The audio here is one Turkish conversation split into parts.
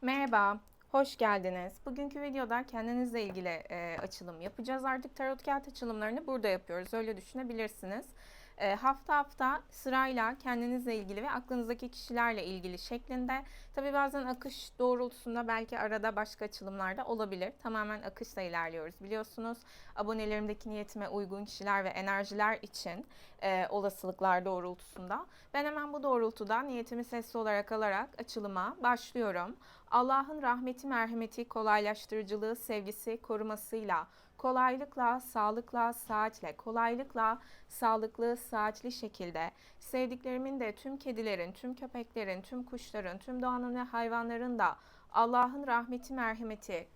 Merhaba, hoş geldiniz. Bugünkü videoda kendinizle ilgili açılım yapacağız. Artık tarot kağıt açılımlarını burada yapıyoruz. Öyle düşünebilirsiniz. Hafta hafta sırayla kendinizle ilgili ve aklınızdaki kişilerle ilgili şeklinde. Tabii bazen akış doğrultusunda belki arada başka açılımlar da olabilir. Tamamen akışla ilerliyoruz biliyorsunuz. Abonelerimdeki niyetime uygun kişiler ve enerjiler için olasılıklar doğrultusunda. Ben hemen bu doğrultuda niyetimi sesli olarak alarak açılıma başlıyorum. Allah'ın rahmeti, merhameti, kolaylaştırıcılığı, sevgisi, korumasıyla, kolaylıkla, sağlıkla, saatle, kolaylıkla, sağlıklı, saatli şekilde, sevdiklerimin de tüm kedilerin, tüm köpeklerin, tüm kuşların, tüm doğanın ve hayvanların da Allah'ın rahmeti, merhameti,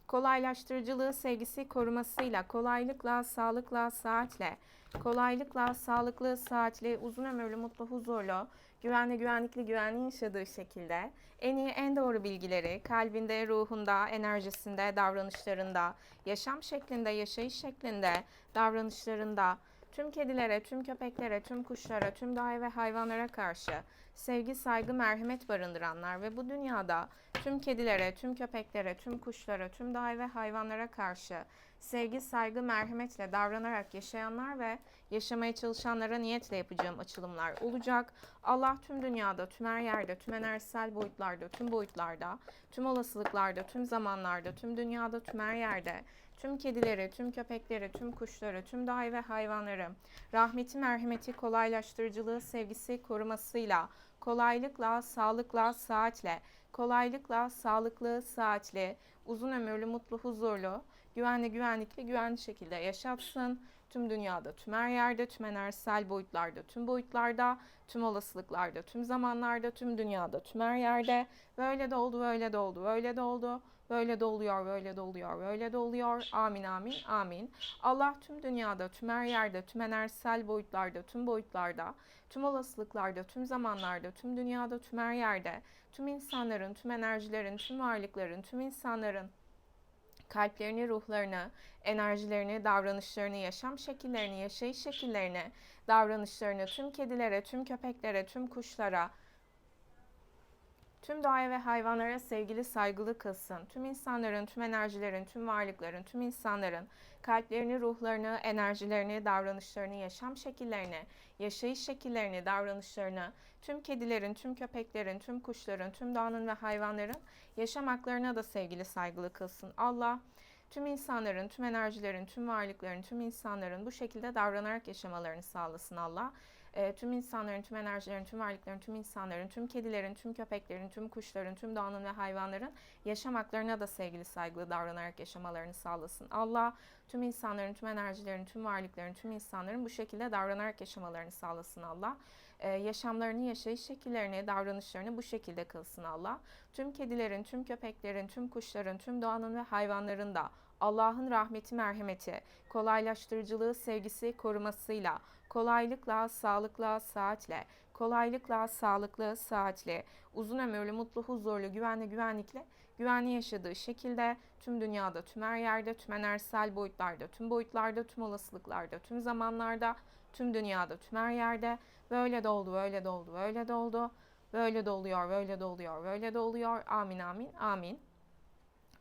kolaylaştırıcılığı, sevgisi, korumasıyla, kolaylıkla, sağlıkla, saatle, kolaylıkla, sağlıklı, saatli, uzun ömürlü, mutlu, huzurlu, güvenli, güvenlikli, güvenli yaşadığı şekilde en iyi, en doğru bilgileri kalbinde, ruhunda, enerjisinde, davranışlarında, yaşam şeklinde, yaşayış şeklinde, davranışlarında, tüm kedilere, tüm köpeklere, tüm kuşlara, tüm doğa ve hayvanlara karşı sevgi, saygı, merhamet barındıranlar ve bu dünyada tüm kedilere, tüm köpeklere, tüm kuşlara, tüm doğa ve hayvanlara karşı sevgi, saygı, merhametle davranarak yaşayanlar ve yaşamaya çalışanlara niyetle yapacağım açılımlar olacak. Allah tüm dünyada, tüm her yerde, tüm enerjisel boyutlarda, tüm boyutlarda, tüm olasılıklarda, tüm zamanlarda, tüm dünyada, tüm her yerde, tüm kedileri, tüm köpekleri, tüm kuşları, tüm doğa ve hayvanları, rahmeti, merhameti, kolaylaştırıcılığı, sevgisi, korumasıyla, kolaylıkla, sağlıkla, saatle, kolaylıkla, sağlıklı, saatli, uzun ömürlü, mutlu, huzurlu, güvenli, güvenlikli, güvenli şekilde yaşatsın. Tüm dünyada, tüm her yerde, tüm enerjisel boyutlarda, tüm boyutlarda, tüm olasılıklarda, tüm zamanlarda, tüm dünyada, tüm her yerde. Böyle de oldu, böyle de oldu, böyle de oldu. Böyle de oluyor, böyle de oluyor, böyle de oluyor. Amin, amin, amin. Allah tüm dünyada, tüm her yerde, tüm enerjisel boyutlarda, tüm boyutlarda, tüm olasılıklarda, tüm zamanlarda, tüm dünyada, tüm her yerde, tüm insanların, tüm enerjilerin, tüm varlıkların, tüm insanların kalplerini, ruhlarını, enerjilerini, davranışlarını, yaşam şekillerini, yaşayış şekillerini, davranışlarını tüm kedilere, tüm köpeklere, tüm kuşlara, tüm doğaya ve hayvanlara sevgili, saygılı kılsın. Tüm insanların, tüm enerjilerin, tüm varlıkların, tüm insanların kalplerini, ruhlarını, enerjilerini, davranışlarını, yaşam şekillerini, yaşayış şekillerini, davranışlarını, tüm kedilerin, tüm köpeklerin, tüm kuşların, tüm doğanın ve hayvanların yaşam haklarına da sevgili, saygılı kılsın. Allah tüm insanların, tüm enerjilerin, tüm varlıkların, tüm insanların bu şekilde davranarak yaşamalarını sağlasın Allah. Tüm insanların, tüm enerjilerin, tüm varlıkların, tüm insanların, tüm kedilerin, tüm köpeklerin, tüm kuşların, tüm doğanın ve hayvanların yaşam haklarına da sevgili, saygılı davranarak yaşamalarını sağlasın. Allah tüm insanların, tüm enerjilerin, tüm varlıkların, tüm insanların bu şekilde davranarak yaşamalarını sağlasın Allah. Yaşamlarını, yaşayış şekillerini, davranışlarını bu şekilde kılsın Allah. Tüm kedilerin, tüm köpeklerin, tüm kuşların, tüm doğanın ve hayvanların da Allah'ın rahmeti, merhameti, kolaylaştırıcılığı, sevgisi, korumasıyla, kolaylıkla, sağlıkla, saatle, kolaylıkla, sağlıklı, saatli, uzun ömürlü, mutlu, huzurlu, güvenli, güvenlikle, güvenli yaşadığı şekilde tüm dünyada, tüm her yerde, tüm enerjisel boyutlarda, tüm boyutlarda, tüm olasılıklarda, tüm zamanlarda, tüm dünyada, tüm her yerde böyle de oldu, böyle de oldu, böyle de oldu, böyle de oluyor, böyle de oluyor, böyle de oluyor. Amin, amin, amin.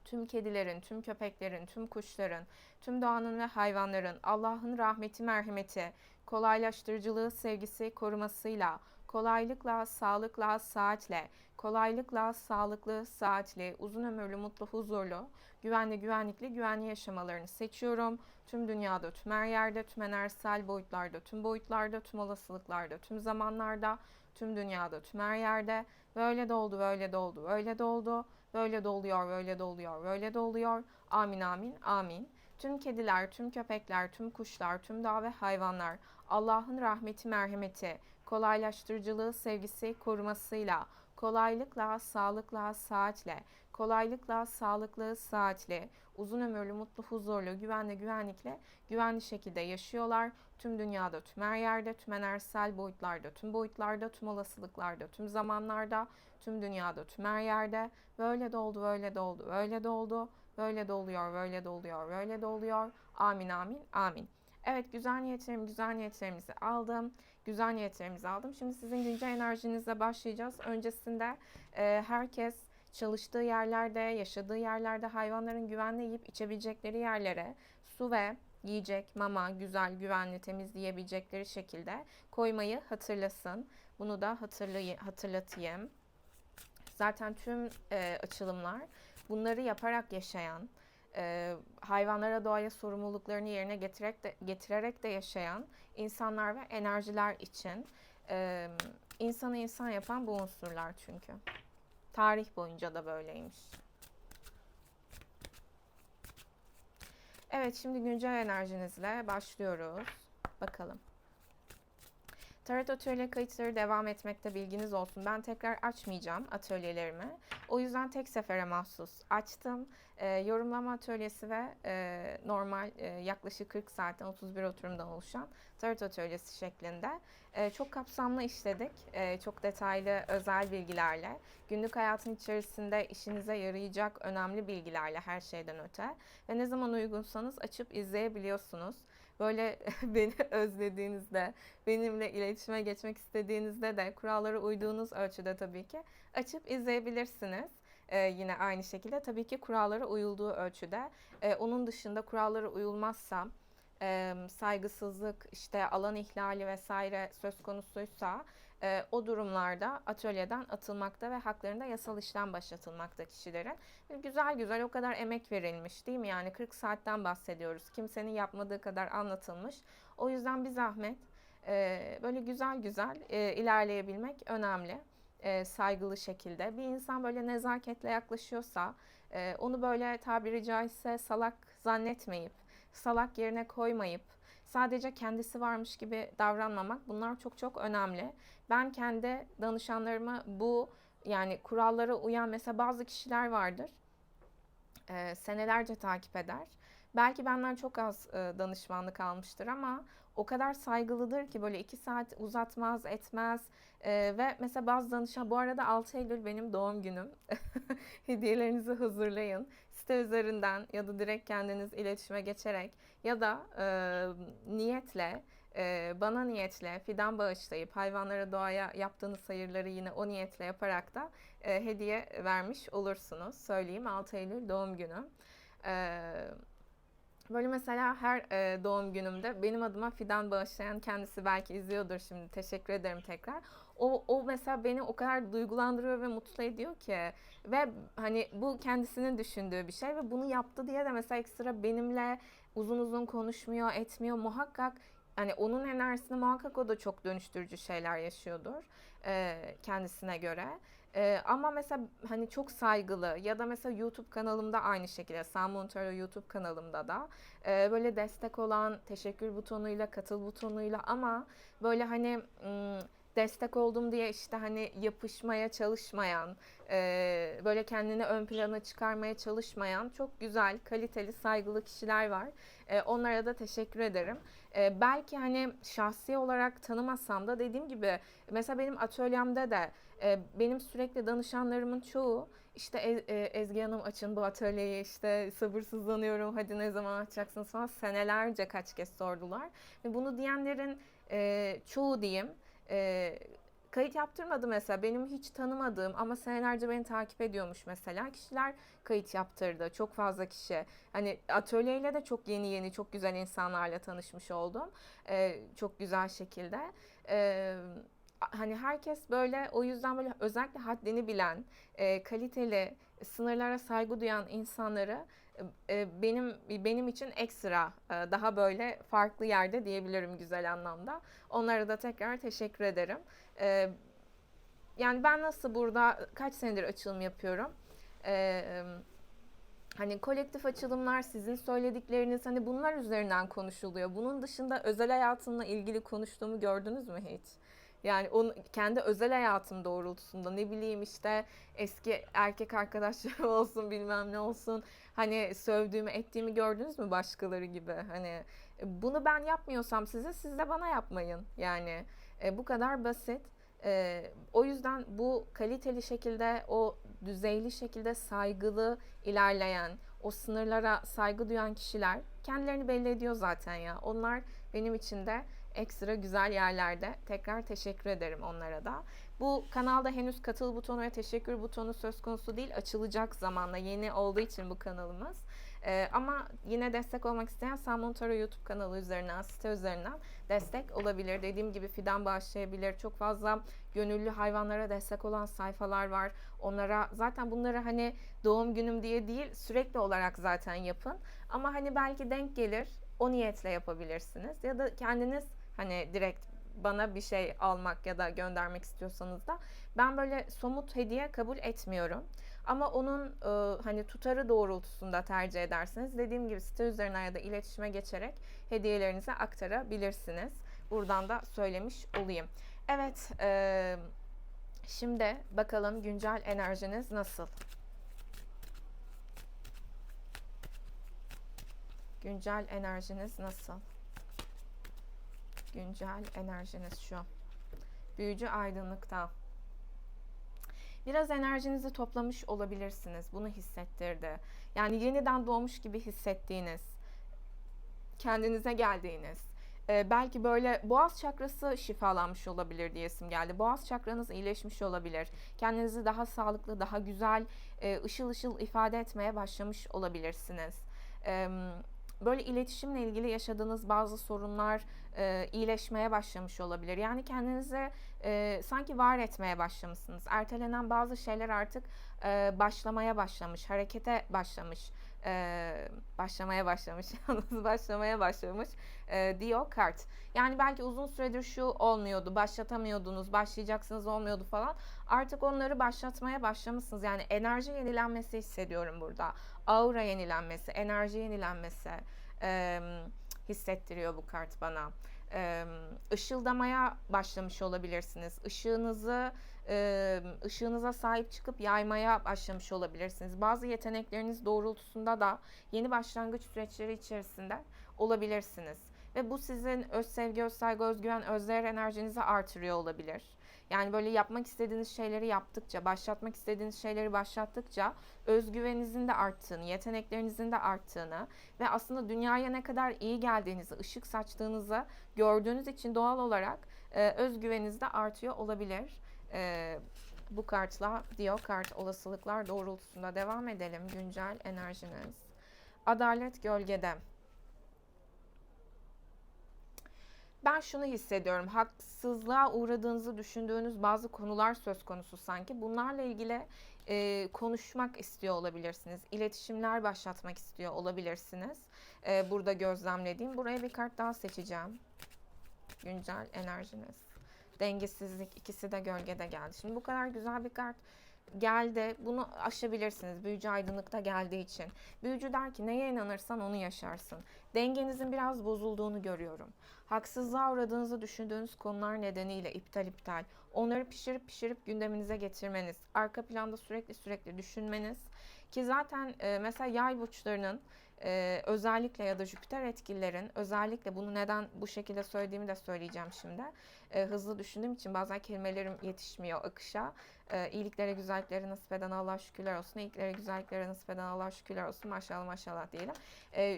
Tüm kedilerin, tüm köpeklerin, tüm kuşların, tüm doğanın ve hayvanların Allah'ın rahmeti, merhameti, kolaylaştırıcılığı, sevgisi, korumasıyla, kolaylıkla, sağlıkla, saatle, kolaylıkla, sağlıklı, saatli, uzun ömürlü, mutlu, huzurlu, güvenli, güvenlikli, güvenli yaşamalarını seçiyorum. Tüm dünyada, tüm her yerde, tüm enerjisel boyutlarda, tüm boyutlarda, tüm olasılıklarda, tüm zamanlarda, tüm dünyada, tüm her yerde. Böyle de oldu, böyle de oldu, böyle de oldu. Böyle de oluyor, böyle de oluyor, böyle de oluyor. Amin, amin, amin. Tüm kediler, tüm köpekler, tüm kuşlar, tüm dağ ve hayvanlar Allah'ın rahmeti, merhameti, kolaylaştırıcılığı, sevgisi, korumasıyla, kolaylıkla, sağlıkla, saatle, kolaylıkla, sağlıklı, saatli, uzun ömürlü, mutlu, huzurlu, güvenli, güvenlikle, güvenli şekilde yaşıyorlar. Tüm dünyada, tüm her yerde, tüm enerjisel boyutlarda, tüm boyutlarda, tüm olasılıklarda, tüm zamanlarda, tüm dünyada, tüm her yerde. Böyle de oldu, böyle de oldu, böyle de oldu, böyle de oluyor, böyle de oluyor, böyle de oluyor. Amin, amin, amin. Evet, güzel niyetlerimizi aldım. Güzel niyetlerimizi aldım. Şimdi sizin güncel enerjinizle başlayacağız. Öncesinde herkes çalıştığı yerlerde, yaşadığı yerlerde hayvanların güvenle yiyip içebilecekleri yerlere su ve yiyecek, mama, güzel, güvenli, temiz yiyebilecekleri şekilde koymayı hatırlasın. Bunu da hatırlatayım. Zaten tüm açılımlar bunları yaparak yaşayan, hayvanlara, doğaya sorumluluklarını yerine getirerek de yaşayan insanlar ve enerjiler için. İnsanı insan yapan bu unsurlar çünkü. Tarih boyunca da böyleymiş. Evet, şimdi güncel enerjinizle başlıyoruz. Bakalım. Tarot atölye kayıtları devam etmekte, bilginiz olsun. Ben tekrar açmayacağım atölyelerimi. O yüzden tek sefere mahsus açtım. Yorumlama atölyesi ve normal yaklaşık 40 saatten 31 oturumdan oluşan tarot atölyesi şeklinde. Çok kapsamlı işledik. Çok detaylı özel bilgilerle. Günlük hayatın içerisinde işinize yarayacak önemli bilgilerle, her şeyden öte. Ve ne zaman uygunsanız açıp izleyebiliyorsunuz. Böyle beni özlediğinizde, benimle iletişime geçmek istediğinizde de kurallara uyduğunuz ölçüde tabii ki açıp izleyebilirsiniz. Yine aynı şekilde tabii ki kurallara uyulduğu ölçüde. Onun dışında kurallara uyulmazsa, saygısızlık, işte alan ihlali vesaire söz konusuysa o durumlarda atölyeden atılmakta ve haklarında yasal işlem başlatılmakta kişilerin. Güzel güzel, o kadar emek verilmiş değil mi? Yani 40 saatten bahsediyoruz. Kimsenin yapmadığı kadar anlatılmış. O yüzden bir zahmet böyle güzel güzel ilerleyebilmek önemli. Saygılı şekilde. Bir insan böyle nezaketle yaklaşıyorsa, onu böyle tabiri caizse salak zannetmeyip, salak yerine koymayıp, sadece kendisi varmış gibi davranmamak, bunlar çok çok önemli. Ben kendi danışanlarıma yani kurallara uyan, mesela bazı kişiler vardır, senelerce takip eder. Belki benden çok az danışmanlık almıştır ama o kadar saygılıdır ki böyle 2 saat uzatmaz etmez. Ve mesela bazı danışan, bu arada 6 Eylül benim doğum günüm. Hediyelerinizi hazırlayın. Site üzerinden ya da direkt kendiniz iletişime geçerek ya da niyetle, bana niyetle fidan bağışlayıp hayvanlara, doğaya yaptığınız hayırları yine o niyetle yaparak da hediye vermiş olursunuz. Söyleyeyim, 6 Eylül doğum günüm. Böyle mesela her doğum günümde benim adıma fidan bağışlayan, kendisi belki izliyordur şimdi, teşekkür ederim tekrar. O mesela beni o kadar duygulandırıyor ve mutlu ediyor ki, ve hani bu kendisinin düşündüğü bir şey ve bunu yaptı diye de mesela ekstra benimle uzun uzun konuşmuyor, etmiyor. Muhakkak hani onun enerjisini muhakkak o da çok dönüştürücü şeyler yaşıyordur kendisine göre. Ama mesela hani çok saygılı, ya da mesela YouTube kanalımda aynı şekilde, San Montero YouTube kanalımda da böyle destek olan, teşekkür butonuyla, katıl butonuyla, ama böyle hani destek oldum diye işte hani yapışmaya çalışmayan, böyle kendini ön plana çıkarmaya çalışmayan çok güzel, kaliteli, saygılı kişiler var. Onlara da teşekkür ederim. Belki hani şahsi olarak tanımasam da, dediğim gibi mesela benim atölyemde de benim sürekli danışanlarımın çoğu işte Ezgi Hanım açın bu atölyeyi, işte sabırsızlanıyorum, hadi ne zaman açacaksınız falan, senelerce kaç kez sordular. Ve bunu diyenlerin çoğu diyeyim kayıt yaptırmadı mesela, benim hiç tanımadığım ama senelerce beni takip ediyormuş mesela kişiler kayıt yaptırdı, çok fazla kişi. Hani atölyeyle de çok yeni çok güzel insanlarla tanışmış oldum çok güzel şekilde. Hani herkes böyle, o yüzden böyle özellikle haddini bilen, kaliteli, sınırlara saygı duyan insanları benim için ekstra daha böyle farklı yerde diyebilirim, güzel anlamda. Onlara da tekrar teşekkür ederim. E, Yani ben nasıl burada kaç senedir açılım yapıyorum. E, Hani kolektif açılımlar, sizin söyledikleriniz, hani bunlar üzerinden konuşuluyor. Bunun dışında özel hayatımla ilgili konuştuğumu gördünüz mü hiç? Yani onu, kendi özel hayatım doğrultusunda, ne bileyim işte eski erkek arkadaşlarım olsun, bilmem ne olsun, hani sövdüğümü ettiğimi gördünüz mü başkaları gibi? Hani bunu ben yapmıyorsam size, siz de bana yapmayın yani. Bu kadar basit. O yüzden bu kaliteli şekilde, o düzeyli şekilde saygılı ilerleyen, o sınırlara saygı duyan kişiler kendilerini belli ediyor zaten ya. Onlar benim için de ekstra güzel yerlerde. Tekrar teşekkür ederim onlara da. Bu kanalda henüz katıl butonu ve teşekkür butonu söz konusu değil. Açılacak zamanla, yeni olduğu için bu kanalımız. Ama yine destek olmak isteyen Salmon Tarot YouTube kanalı üzerinden, site üzerinden destek olabilir. Dediğim gibi fidan bağışlayabilir. Çok fazla gönüllü hayvanlara destek olan sayfalar var. Onlara zaten bunları hani doğum günüm diye değil, sürekli olarak zaten yapın. Ama hani belki denk gelir, o niyetle yapabilirsiniz. Ya da kendiniz hani direkt bana bir şey almak ya da göndermek istiyorsanız da ben böyle somut hediye kabul etmiyorum. Ama onun hani tutarı doğrultusunda tercih edersiniz. Dediğim gibi site üzerinden ya da iletişime geçerek hediyelerinizi aktarabilirsiniz. Buradan da söylemiş olayım. Evet, şimdi bakalım güncel enerjiniz nasıl? Güncel enerjiniz nasıl? Güncel enerjiniz şu. Büyücü aydınlıkta. Biraz enerjinizi toplamış olabilirsiniz. Bunu hissettirdi. Yani yeniden doğmuş gibi hissettiğiniz, kendinize geldiğiniz, belki böyle boğaz çakrası şifalanmış olabilir diyesim geldi. Boğaz çakranız iyileşmiş olabilir. Kendinizi daha sağlıklı, daha güzel, ışıl ışıl ifade etmeye başlamış olabilirsiniz. Böyle iletişimle ilgili yaşadığınız bazı sorunlar iyileşmeye başlamış olabilir. Yani kendinizi sanki var etmeye başlamışsınız. Ertelenen bazı şeyler artık başlamaya başlamış, harekete başlamış. Başlamaya başlamış, yalnız başlamaya başlamış diyor kart. Yani belki uzun süredir şu olmuyordu, başlatamıyordunuz, başlayacaksınız olmuyordu falan. Artık onları başlatmaya başlamışsınız. Yani enerji yenilenmesi hissediyorum burada. Aura yenilenmesi, enerji yenilenmesi hissettiriyor bu kart bana. Işıldamaya başlamış olabilirsiniz. Işığınıza sahip çıkıp yaymaya başlamış olabilirsiniz. Bazı yetenekleriniz doğrultusunda da yeni başlangıç süreçleri içerisinde olabilirsiniz. Ve bu sizin öz sevgi, öz saygı, özgüven, özdeğer enerjinizi artırıyor olabilir. Yani böyle yapmak istediğiniz şeyleri yaptıkça, başlatmak istediğiniz şeyleri başlattıkça özgüveninizin de arttığını, yeteneklerinizin de arttığını ve aslında dünyaya ne kadar iyi geldiğinizi, ışık saçtığınızı gördüğünüz için doğal olarak özgüveniniz de artıyor olabilir. Bu kartla diyor kart olasılıklar doğrultusunda devam edelim. Güncel enerjiniz. Adalet gölgede. Ben şunu hissediyorum. Haksızlığa uğradığınızı düşündüğünüz bazı konular söz konusu sanki. Bunlarla ilgili konuşmak istiyor olabilirsiniz. İletişimler başlatmak istiyor olabilirsiniz. Burada gözlemlediğim. Buraya bir kart daha seçeceğim. Güncel enerjiniz. Dengesizlik, ikisi de gölgede geldi. Şimdi bu kadar güzel bir kart geldi. Bunu aşabilirsiniz. Büyücü aydınlıkta geldiği için. Büyücü der ki neye inanırsan onu yaşarsın. Dengenizin biraz bozulduğunu görüyorum. Haksızlığa uğradığınızı düşündüğünüz konular nedeniyle iptal. Onları pişirip gündeminize getirmeniz. Arka planda sürekli düşünmeniz. Ki zaten mesela yay burçlarının özellikle ya da Jüpiter etkililerin özellikle bunu neden bu şekilde söylediğimi de söyleyeceğim şimdi. Hızlı düşündüğüm için bazen kelimelerim yetişmiyor akışa. İyiliklere, güzelliklere nasip eden Allah şükürler olsun. İyiliklere, güzelliklere nasip eden Allah şükürler olsun. Maşallah maşallah diyelim.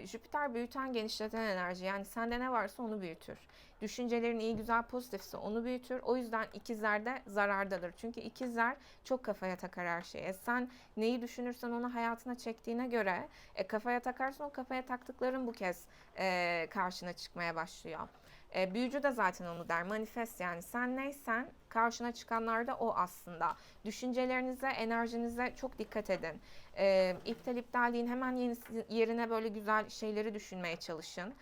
Jüpiter büyüten, genişleten enerji. Yani sende ne varsa onu büyütür. Düşüncelerin iyi, güzel, pozitifse onu büyütür. O yüzden ikizler de zarardadır. Çünkü ikizler çok kafaya takar her şeye. Sen neyi düşünürsen onu hayatına çektiğine göre kafaya takarsan o kafaya taktıkların bu kez karşına çıkmaya başlıyor. Büyücü de zaten onu der. Manifest, yani sen neysen karşına çıkanlar da o aslında. Düşüncelerinize, enerjinize çok dikkat edin. İptal deyin, hemen yerine böyle güzel şeyleri düşünmeye çalışın.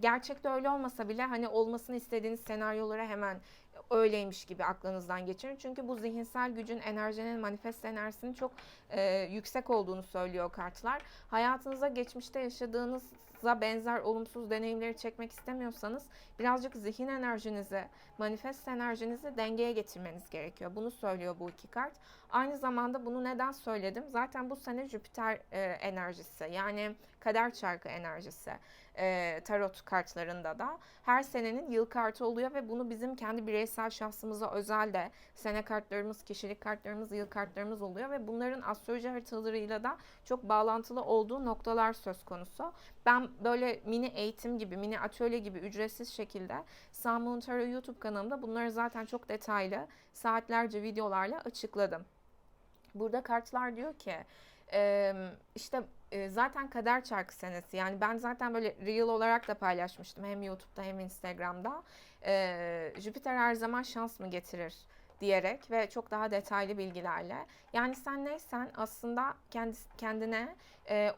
Gerçekte öyle olmasa bile hani olmasını istediğiniz senaryolara hemen öyleymiş gibi aklınızdan geçirin. Çünkü bu zihinsel gücün, enerjinin, manifest enerjisinin çok yüksek olduğunu söylüyor kartlar. Hayatınıza geçmişte yaşadığınızla benzer olumsuz deneyimleri çekmek istemiyorsanız birazcık zihin enerjinizi, manifest enerjinizi dengeye getirmeniz gerekiyor. Bunu söylüyor bu iki kart. Aynı zamanda bunu neden söyledim? Zaten bu sene Jüpiter enerjisi, yani kader çarkı enerjisi. Tarot kartlarında da her senenin yıl kartı oluyor ve bunu bizim kendi bireysel şahsımıza özel de sene kartlarımız, kişilik kartlarımız, yıl kartlarımız oluyor ve bunların astroloji haritalarıyla da çok bağlantılı olduğu noktalar söz konusu. Ben böyle mini eğitim gibi, mini atölye gibi ücretsiz şekilde Sun Moon Tarot YouTube kanalımda bunları zaten çok detaylı saatlerce videolarla açıkladım. Burada kartlar diyor ki işte zaten kader çarkı senesi, yani ben zaten böyle reel olarak da paylaşmıştım hem YouTube'da hem Instagram'da. Jüpiter her zaman şans mı getirir diyerek ve çok daha detaylı bilgilerle. Yani sen neysen aslında kendine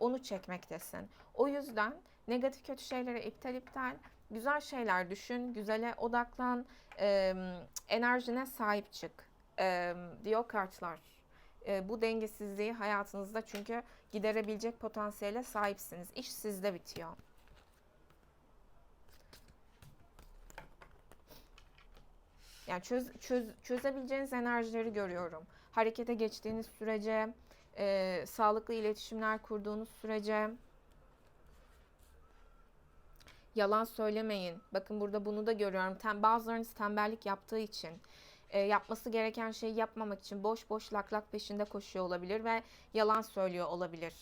onu çekmektesin. O yüzden negatif kötü şeylere iptal, güzel şeyler düşün, güzele odaklan, enerjine sahip çık diyor kartlar. Bu dengesizliği hayatınızda çünkü giderebilecek potansiyele sahipsiniz. İş sizde bitiyor. Yani çözebileceğiniz enerjileri görüyorum. Harekete geçtiğiniz sürece, sağlıklı iletişimler kurduğunuz sürece, yalan söylemeyin. Bakın burada bunu da görüyorum. Bazılarınız tembellik yaptığı için, yapması gereken şeyi yapmamak için boş boş lak lak peşinde koşuyor olabilir ve yalan söylüyor olabilir.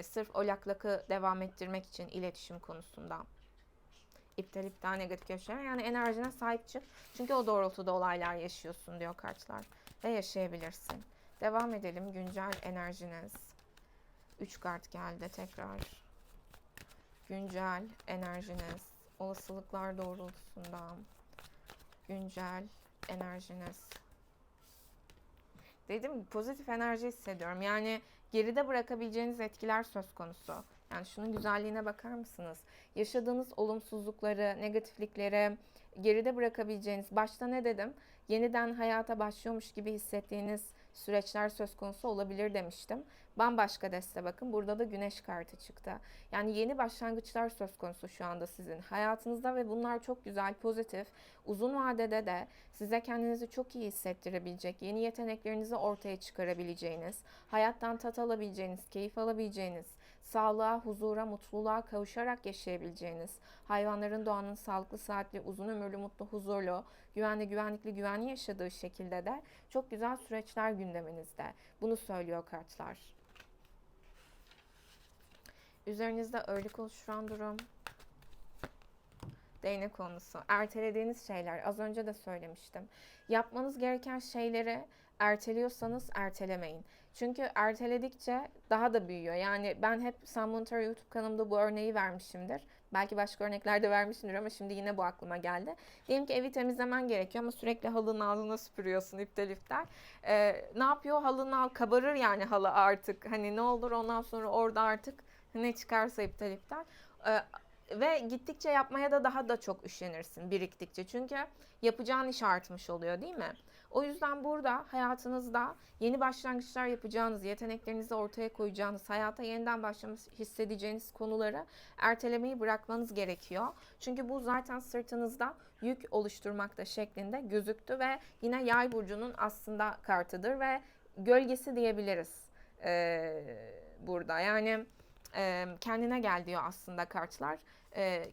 Sırf o lak lakı devam ettirmek için iletişim konusunda. İptal negatif köşeleme. Yani enerjine sahip çık. Çünkü o doğrultuda olaylar yaşıyorsun diyor kartlar. Ve yaşayabilirsin. Devam edelim. Güncel enerjiniz. 3 kart geldi tekrar. Güncel enerjiniz. Olasılıklar doğrultusunda. Güncel enerjiniz. Dedim pozitif enerji hissediyorum. Yani geride bırakabileceğiniz etkiler söz konusu. Yani şunun güzelliğine bakar mısınız? Yaşadığınız olumsuzlukları, negatiflikleri geride bırakabileceğiniz, başta ne dedim? Yeniden hayata başlıyormuş gibi hissettiğiniz süreçler söz konusu olabilir demiştim. Bambaşka deste bakın. Burada da güneş kartı çıktı. Yani yeni başlangıçlar söz konusu şu anda sizin hayatınızda ve bunlar çok güzel, pozitif. Uzun vadede de size kendinizi çok iyi hissettirebilecek, yeni yeteneklerinizi ortaya çıkarabileceğiniz, hayattan tat alabileceğiniz, keyif alabileceğiniz, sağlığa, huzura, mutluluğa kavuşarak yaşayabileceğiniz, hayvanların, doğanın sağlıklı, saatli, uzun ömürlü, mutlu, huzurlu, güvenli, güvenlikli, güvenli yaşadığı şekilde de çok güzel süreçler gündeminizde. Bunu söylüyor kartlar. Üzerinizde ağırlık oluşturan durum, değnek konusu. Ertelediğiniz şeyler. Az önce de söylemiştim. Yapmanız gereken şeyleri erteliyorsanız ertelemeyin. Çünkü erteledikçe daha da büyüyor. Yani ben hep Sun Moon Tarot YouTube kanalımda bu örneği vermişimdir. Belki başka örneklerde vermişimdir ama şimdi yine bu aklıma geldi. Diyelim ki evi temizlemen gerekiyor ama sürekli halının altına süpürüyorsun iptal. Ne yapıyor? Halının kabarır yani halı artık. Hani ne olur ondan sonra orada artık ne çıkarsa iptal. Ve gittikçe yapmaya da daha da çok üşenirsin biriktikçe. Çünkü yapacağın iş artmış oluyor değil mi? O yüzden burada hayatınızda yeni başlangıçlar yapacağınız, yeteneklerinizi ortaya koyacağınız, hayata yeniden başlamış hissedeceğiniz konuları ertelemeyi bırakmanız gerekiyor. Çünkü bu zaten sırtınızda yük oluşturmakta şeklinde gözüktü ve yine Yay burcunun aslında kartıdır ve gölgesi diyebiliriz burada. Yani kendine gel diyor aslında kartlar.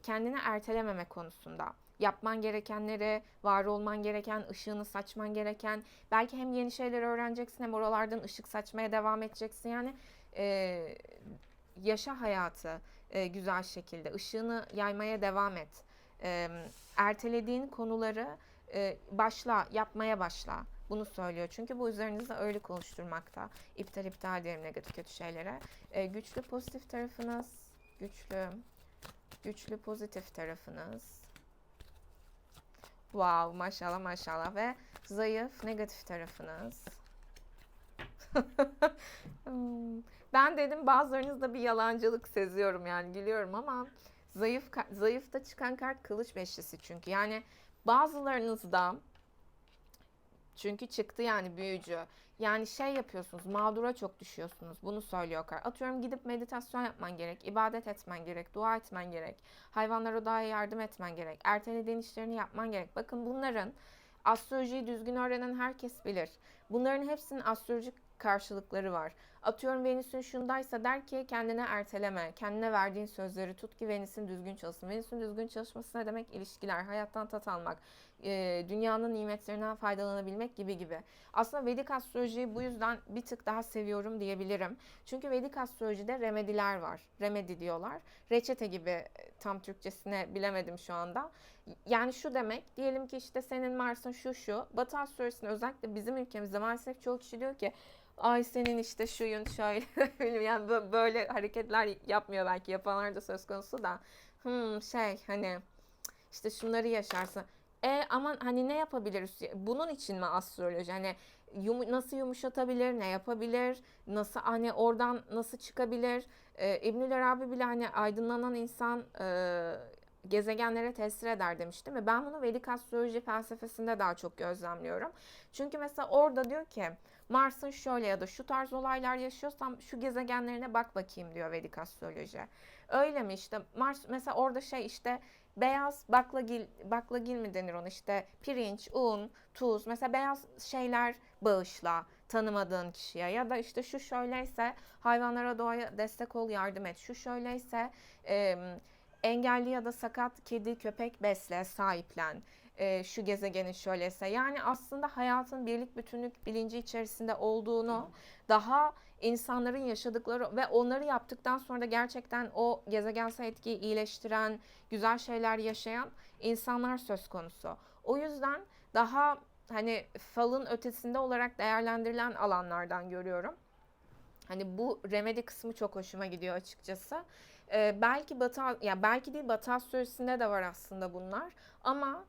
Kendini ertelememe konusunda. Yapman gerekenleri, var olman gereken, ışığını saçman gereken, belki hem yeni şeyler öğreneceksin hem oralardan ışık saçmaya devam edeceksin. Yani yaşa hayatı güzel şekilde, ışığını yaymaya devam et. Ertelediğin konuları yapmaya başla. Bunu söylüyor. Çünkü bu üzerinizde ağırlık oluşturmakta. İptal diyelim negatif kötü şeylere. Güçlü pozitif tarafınız, güçlü pozitif tarafınız. Wow, maşallah maşallah. Ve zayıf negatif tarafınız. Ben dedim bazılarınızda bir yalancılık seziyorum, yani gülüyorum ama zayıfta çıkan kart kılıç beşlisi çünkü. Yani bazılarınızda çünkü çıktı yani büyücü. Yani şey yapıyorsunuz, mağdura çok düşüyorsunuz. Bunu söylüyor kart. Atıyorum gidip meditasyon yapman gerek, ibadet etmen gerek, dua etmen gerek, hayvanlara daha yardım etmen gerek, ertelediğin işlerini yapman gerek. Bakın bunların astrolojiyi düzgün öğrenen herkes bilir. Bunların hepsinin astrolojik karşılıkları var. Atıyorum Venüs'ün şundaysa der ki kendine erteleme, kendine verdiğin sözleri tut ki Venüs'ün düzgün çalışsın. Venüs'ün düzgün çalışması ne demek? İlişkiler, hayattan tat almak, dünyanın nimetlerinden faydalanabilmek gibi gibi. Aslında Vedik astrolojiyi bu yüzden bir tık daha seviyorum diyebilirim. Çünkü Vedik astrolojide remediler var. Remedi diyorlar. Reçete gibi, tam Türkçesine bilemedim şu anda. Yani şu demek, diyelim ki işte senin Mars'ın şu şu. Batı astrolojisinde özellikle bizim ülkemizde maalesef çoğu kişi diyor ki ay senin işte şuyun şöyle yani böyle hareketler yapmıyor, belki yapanlar da söz konusu da. Hani işte şunları yaşarsın. Aman hani ne yapabiliriz? Bunun için mi astroloji? Hani nasıl yumuşatabilir, ne yapabilir, nasıl hani oradan nasıl çıkabilir? İbnül Arabi bile hani aydınlanan insan gezegenlere tesir eder demiştim ve ben bunu Vedik astroloji felsefesinde daha çok gözlemliyorum. Çünkü mesela orada diyor ki Mars'ın şöyle ya da şu tarz olaylar yaşıyorsam şu gezegenlerine bak bakayım diyor Vedik astroloji. Öyle mi işte Mars mesela orada işte beyaz baklagil mi denir ona, işte pirinç, un, tuz, mesela beyaz şeyler bağışla tanımadığın kişiye, ya da işte şu şöyleyse hayvanlara, doğaya destek ol, yardım et, şu şöyleyse e, engelli ya da sakat kedi köpek besle, sahiplen, şu gezegenin şöyleyse, yani aslında hayatın birlik bütünlük bilinci içerisinde olduğunu, daha insanların yaşadıkları ve onları yaptıktan sonra da gerçekten o gezegensel etkiyi iyileştiren, güzel şeyler yaşayan insanlar söz konusu. O yüzden daha hani falın ötesinde olarak değerlendirilen alanlardan görüyorum. Hani bu remedi kısmı çok hoşuma gidiyor açıkçası. Belki belki değil, Batı astrolojisinde de var aslında bunlar. Ama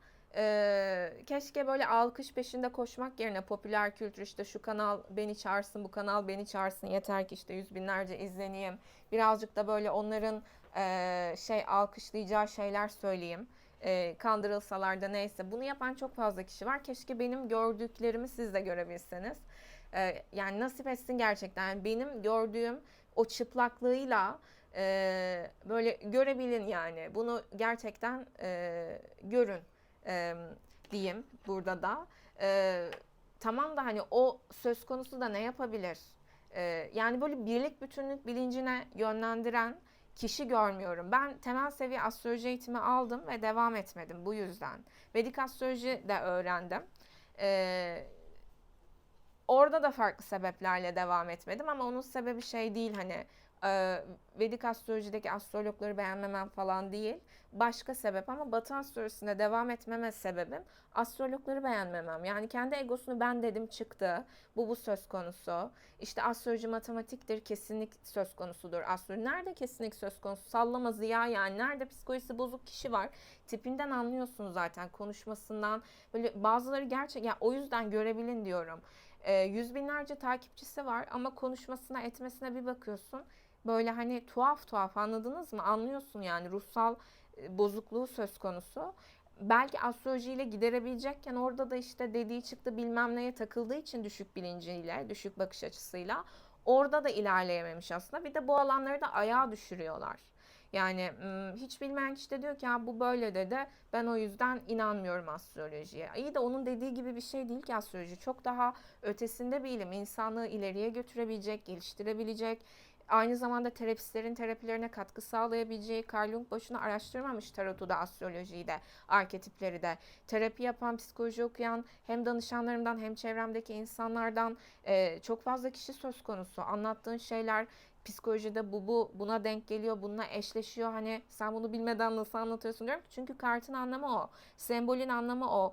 keşke böyle alkış peşinde koşmak yerine popüler kültür, işte şu kanal beni çağırsın, bu kanal beni çağırsın, yeter ki işte yüz binlerce izleneyim. Birazcık da böyle onların alkışlayacağı şeyler söyleyeyim. Kandırılsalar da neyse. Bunu yapan çok fazla kişi var. Keşke benim gördüklerimi siz de görebilseniz. Yani nasip etsin gerçekten. Yani benim gördüğüm o çıplaklığıyla böyle görebilin yani. Bunu gerçekten görün e, diyeyim burada da. Tamam da hani o söz konusu da ne yapabilir? Yani böyle birlik bütünlük bilincine yönlendiren kişi görmüyorum. Ben temel seviye astroloji eğitimi aldım ve devam etmedim bu yüzden. Vedik astroloji de öğrendim. Orada da farklı sebeplerle devam etmedim ama onun sebebi değil, hani Vedik astrolojideki astrologları beğenmemem falan değil. Başka sebep, ama Batı astrolojisinde devam etmeme sebebim astrologları beğenmemem. Yani kendi egosunu ben dedim çıktı. Bu söz konusu. İşte astroloji matematiktir, kesinlik söz konusudur. Astroloji nerede kesinlik söz konusu? Sallama Ziya yani. Nerede psikolojisi bozuk kişi var? Tipinden anlıyorsun zaten, konuşmasından. Böyle bazıları gerçek, ya o yüzden görebilin diyorum. Yüz binlerce takipçisi var ama konuşmasına etmesine bir bakıyorsun. Böyle hani tuhaf tuhaf, anladınız mı? Anlıyorsun yani ruhsal bozukluğu söz konusu. Belki astrolojiyle giderebilecekken orada da işte dediği çıktı bilmem neye takıldığı için, düşük bilinciyle, düşük bakış açısıyla orada da ilerleyememiş aslında. Bir de bu alanları da ayağa düşürüyorlar. Yani hiç bilmeyen kişi de diyor ki ya bu böyle dedi. Ben o yüzden inanmıyorum astrolojiye. İyi de onun dediği gibi bir şey değil ki astroloji. Çok daha ötesinde bir ilim. İnsanlığı ileriye götürebilecek, geliştirebilecek. Aynı zamanda terapistlerin terapilerine katkı sağlayabileceği. Carl Jung boşuna araştırmamış tarotu da, astrolojiyi de, arketipleri de. Terapi yapan, psikoloji okuyan hem danışanlarımdan hem çevremdeki insanlardan çok fazla kişi söz konusu. Anlattığın şeyler psikolojide buna denk geliyor, bununla eşleşiyor. Hani sen bunu bilmeden nasıl anlatıyorsun diyorum ki, çünkü kartın anlamı o. Sembolün anlamı o.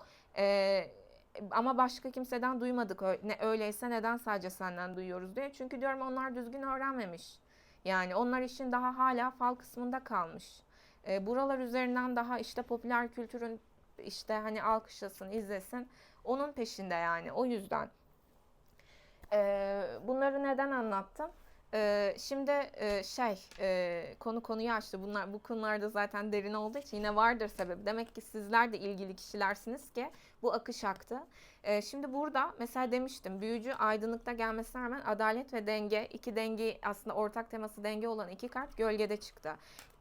Ama başka kimseden duymadık. Öyleyse neden sadece senden duyuyoruz diye. Çünkü diyorum onlar düzgün öğrenmemiş. Yani onlar işin daha hala fal kısmında kalmış. Buralar üzerinden daha işte popüler kültürün işte hani alkışlasın, izlesin. Onun peşinde yani. O yüzden. Bunları neden anlattım? Şimdi konu konuyu açtı. Bu konularda zaten derin olduğu için yine vardır sebebi. Demek ki sizler de ilgili kişilersiniz ki bu akış aktı. Şimdi burada mesela demiştim, büyücü aydınlıkta gelmesine rağmen adalet ve denge, iki denge aslında ortak teması denge olan iki kart gölgede çıktı.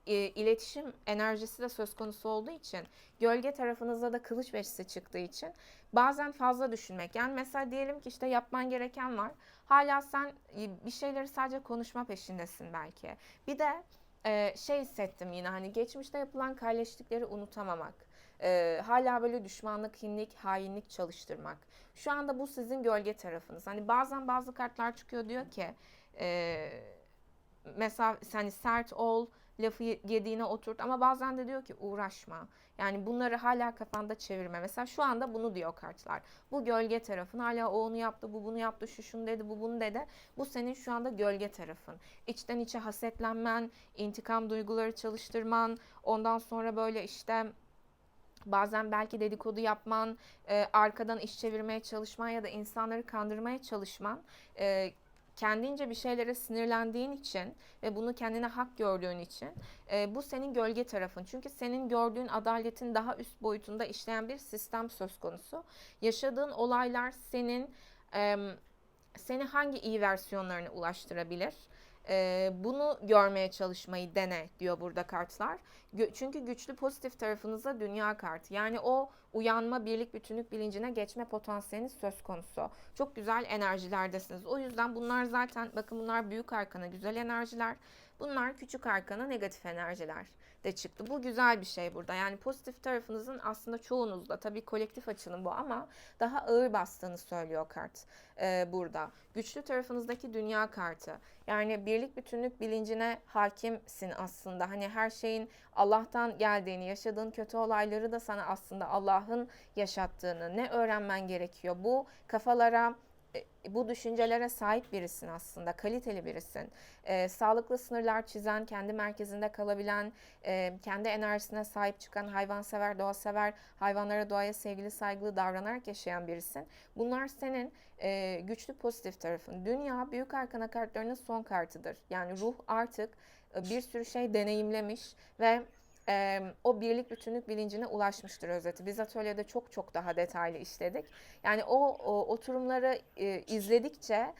iletişim enerjisi de söz konusu olduğu için, gölge tarafınızda da kılıç beşisi çıktığı için bazen fazla düşünmek. Yani mesela diyelim ki işte yapman gereken var. Hala sen bir şeyleri sadece konuşma peşindesin belki. Bir de şey hissettim yine, hani geçmişte yapılan kalleşlikleri unutamamak. Hala böyle düşmanlık, hinlik, hainlik çalıştırmak. Şu anda bu sizin gölge tarafınız. Hani bazen bazı kartlar çıkıyor, diyor ki e, mesela hani sert ol, lafı yediğine oturt, ama bazen de diyor ki uğraşma. Yani bunları hala kafanda çevirme. Mesela şu anda bunu diyor kartlar. Bu gölge tarafın. Hala o onu yaptı, bu bunu yaptı, şu şunu dedi, bu bunu dedi. Bu senin şu anda gölge tarafın. İçten içe hasetlenmen, intikam duyguları çalıştırman, ondan sonra böyle işte bazen belki dedikodu yapman, arkadan iş çevirmeye çalışman ya da insanları kandırmaya çalışman, kendince bir şeylere sinirlendiğin için ve bunu kendine hak gördüğün için bu senin gölge tarafın. Çünkü senin gördüğün adaletin daha üst boyutunda işleyen bir sistem söz konusu. Yaşadığın olaylar seni hangi iyi versiyonlarına ulaştırabilir? Bunu görmeye çalışmayı dene diyor burada kartlar. Çünkü güçlü pozitif tarafınızda dünya kartı. Yani o uyanma, birlik, bütünlük bilincine geçme potansiyeliniz söz konusu. Çok güzel enerjilerdesiniz. O yüzden bunlar zaten, bakın, bunlar büyük arkana güzel enerjiler. Bunlar küçük arkana negatif enerjiler de çıktı. Bu güzel bir şey burada. Yani pozitif tarafınızın aslında çoğunuzda, tabii kolektif açılım bu, ama daha ağır bastığını söylüyor kart burada. Güçlü tarafınızdaki dünya kartı. Yani birlik bütünlük bilincine hakimsin aslında. Hani her şeyin Allah'tan geldiğini, yaşadığın kötü olayları da sana aslında Allah'ın yaşattığını, ne öğrenmen gerekiyor? Bu kafalara, bu düşüncelere sahip birisin aslında, kaliteli birisin. Sağlıklı sınırlar çizen, kendi merkezinde kalabilen, kendi enerjisine sahip çıkan, hayvansever, doğasever, hayvanlara, doğaya sevgili, saygılı davranarak yaşayan birisin. Bunlar senin güçlü pozitif tarafın. Dünya büyük arkana kartlarının son kartıdır. Yani ruh artık bir sürü şey deneyimlemiş ve o birlik bütünlük bilincine ulaşmıştır özeti. Biz atölyede çok çok daha detaylı işledik. Yani o oturumları izledikçe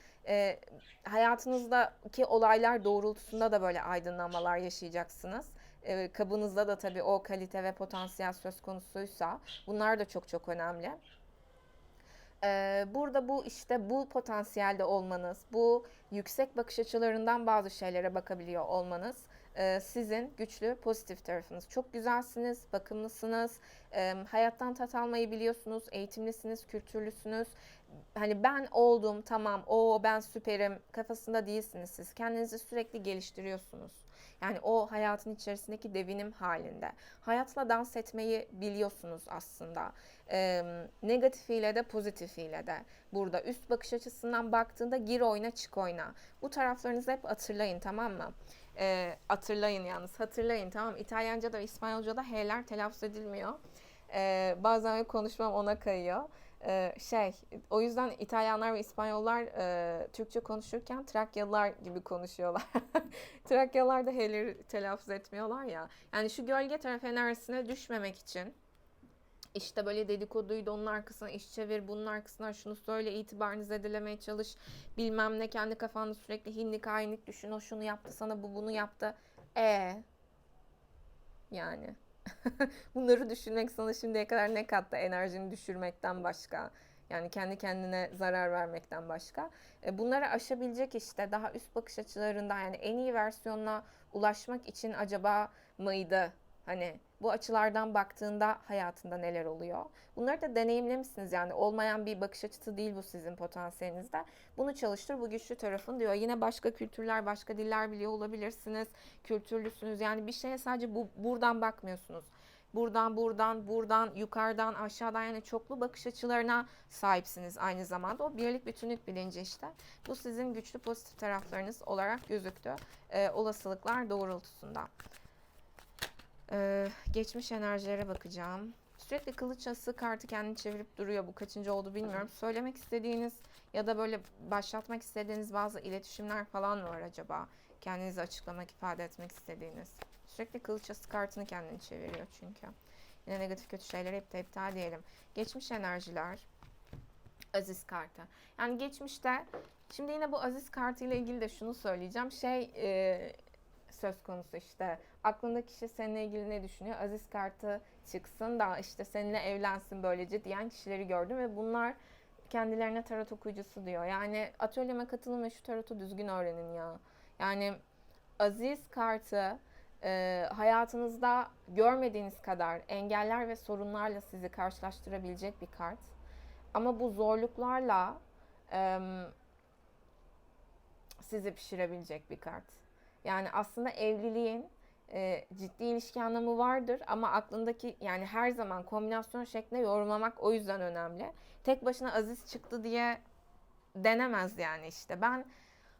hayatınızdaki olaylar doğrultusunda da böyle aydınlanmalar yaşayacaksınız. Kabınızda da tabii o kalite ve potansiyel söz konusuysa bunlar da çok çok önemli. Burada bu işte bu potansiyelde olmanız, bu yüksek bakış açılarından bazı şeylere bakabiliyor olmanız sizin güçlü pozitif tarafınız. Çok güzelsiniz, bakımlısınız, hayattan tat almayı biliyorsunuz, eğitimlisiniz, kültürlüsünüz. Hani ben oldum, tamam, o ben süperim kafasında değilsiniz siz. Kendinizi sürekli geliştiriyorsunuz. Yani o hayatın içerisindeki devinim halinde. Hayatla dans etmeyi biliyorsunuz aslında. Negatifiyle de pozitifiyle de. Burada üst bakış açısından baktığında gir oyna çık oyna. Bu taraflarınızı hep hatırlayın, tamam mı? Hatırlayın, yalnız hatırlayın, tamam. İtalyanca'da ve İspanyolca'da H'ler telaffuz edilmiyor. Bazen konuşmam ona kayıyor. O yüzden İtalyanlar ve İspanyollar Türkçe konuşurken Trakyalılar gibi konuşuyorlar. Trakyalılar da H'leri telaffuz etmiyorlar ya. Yani şu gölge taraf enerjisine düşmemek için işte böyle dedikoduydu, onun arkasına iş çevir, bunun arkasına şunu söyle, itibarını zedelemeye çalış, bilmem ne, kendi kafanda sürekli hinlik hainlik düşün, o şunu yaptı sana, bu bunu yaptı. Yani bunları düşünmek sana şimdiye kadar ne kattı, enerjini düşürmekten başka? Yani kendi kendine zarar vermekten başka. Bunları aşabilecek işte daha üst bakış açılarında, yani en iyi versiyonuna ulaşmak için acaba mıydı? Hani bu açılardan baktığında hayatında neler oluyor? Bunları da deneyimlemişsiniz, yani olmayan bir bakış açısı değil bu sizin potansiyelinizde. Bunu çalıştır, bu güçlü tarafın diyor. Yine başka kültürler, başka diller biliyor olabilirsiniz. Kültürlüsünüz. Yani bir şeye sadece buradan bakmıyorsunuz. Buradan, yukarıdan, aşağıdan, yani çoklu bakış açılarına sahipsiniz aynı zamanda. O birlik, bütünlük bilinci işte. Bu sizin güçlü pozitif taraflarınız olarak gözüktü. Olasılıklar doğrultusunda. Geçmiş enerjilere bakacağım. Sürekli kılıç ası kartı kendini çevirip duruyor. Bu kaçıncı oldu bilmiyorum. Söylemek istediğiniz ya da böyle başlatmak istediğiniz bazı iletişimler falan mı var acaba? Kendinizi açıklamak, ifade etmek istediğiniz. Sürekli kılıç ası kartını kendini çeviriyor çünkü. Yine negatif kötü şeyleri hep de iptal diyelim. Geçmiş enerjiler. Aziz kartı. Yani geçmişte, şimdi yine bu aziz kartı ile ilgili de şunu söyleyeceğim. söz konusu işte. Aklındaki kişi seninle ilgili ne düşünüyor? Aziz kartı çıksın da işte seninle evlensin böylece diyen kişileri gördüm ve bunlar kendilerine tarot okuyucusu diyor. Yani atölyeme katılın ve şu tarotu düzgün öğrenin ya. Yani Aziz kartı hayatınızda görmediğiniz kadar engeller ve sorunlarla sizi karşılaştırabilecek bir kart. Ama bu zorluklarla e, sizi pişirebilecek bir kart. Yani aslında evliliğin ciddi ilişki anlamı vardır ama aklındaki yani her zaman kombinasyon şeklinde yorumlamak o yüzden önemli. Tek başına Aziz çıktı diye denemez yani işte. Ben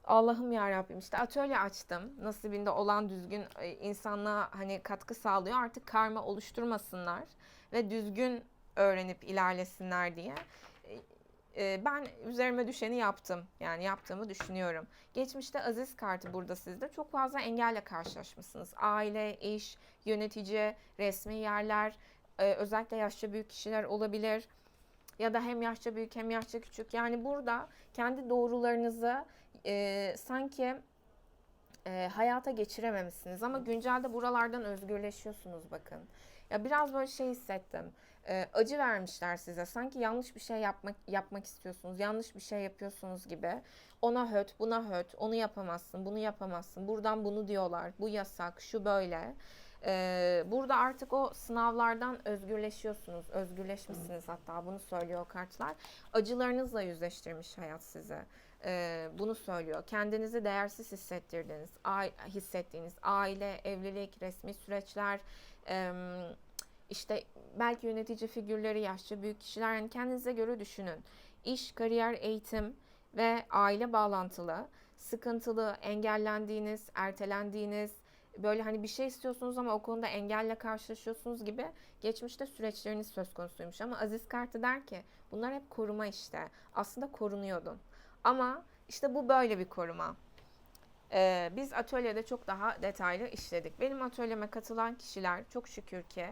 Allah'ım ya Rabbim işte atölye açtım. Nasibinde olan düzgün insanlığa hani katkı sağlıyor. Artık karma oluşturmasınlar ve düzgün öğrenip ilerlesinler diye. Ben üzerime düşeni yaptım. Yani yaptığımı düşünüyorum. Geçmişte Aziz kartı burada sizde. Çok fazla engelle karşılaşmışsınız. Aile, iş, yönetici, resmi yerler, özellikle yaşça büyük kişiler olabilir. Ya da hem yaşça büyük hem yaşça küçük. Yani burada kendi doğrularınızı sanki hayata geçirememişsiniz. Ama güncelde buralardan özgürleşiyorsunuz bakın. Ya biraz böyle şey hissettim. Acı vermişler size. Sanki yanlış bir şey yapmak istiyorsunuz. Yanlış bir şey yapıyorsunuz gibi. Ona höt, buna höt. Onu yapamazsın, bunu yapamazsın. Buradan bunu diyorlar. Bu yasak, şu böyle. Burada artık o sınavlardan özgürleşiyorsunuz. Özgürleşmişsiniz hatta bunu söylüyor kartlar. Acılarınızla yüzleştirmiş hayat size. Bunu söylüyor. Kendinizi değersiz hissettiğiniz aile, evlilik, resmi süreçler, işte belki yönetici figürleri, yaşça büyük kişiler, yani kendinize göre düşünün. İş, kariyer, eğitim ve aile bağlantılı, sıkıntılı, engellendiğiniz, ertelendiğiniz, böyle hani bir şey istiyorsunuz ama o konuda engelle karşılaşıyorsunuz gibi geçmişte süreçleriniz söz konusuymuş. Ama Aziz kartı der ki bunlar hep koruma işte. Aslında korunuyordun. Ama işte bu böyle bir koruma. Biz atölyede çok daha detaylı işledik. Benim atölyeme katılan kişiler çok şükür ki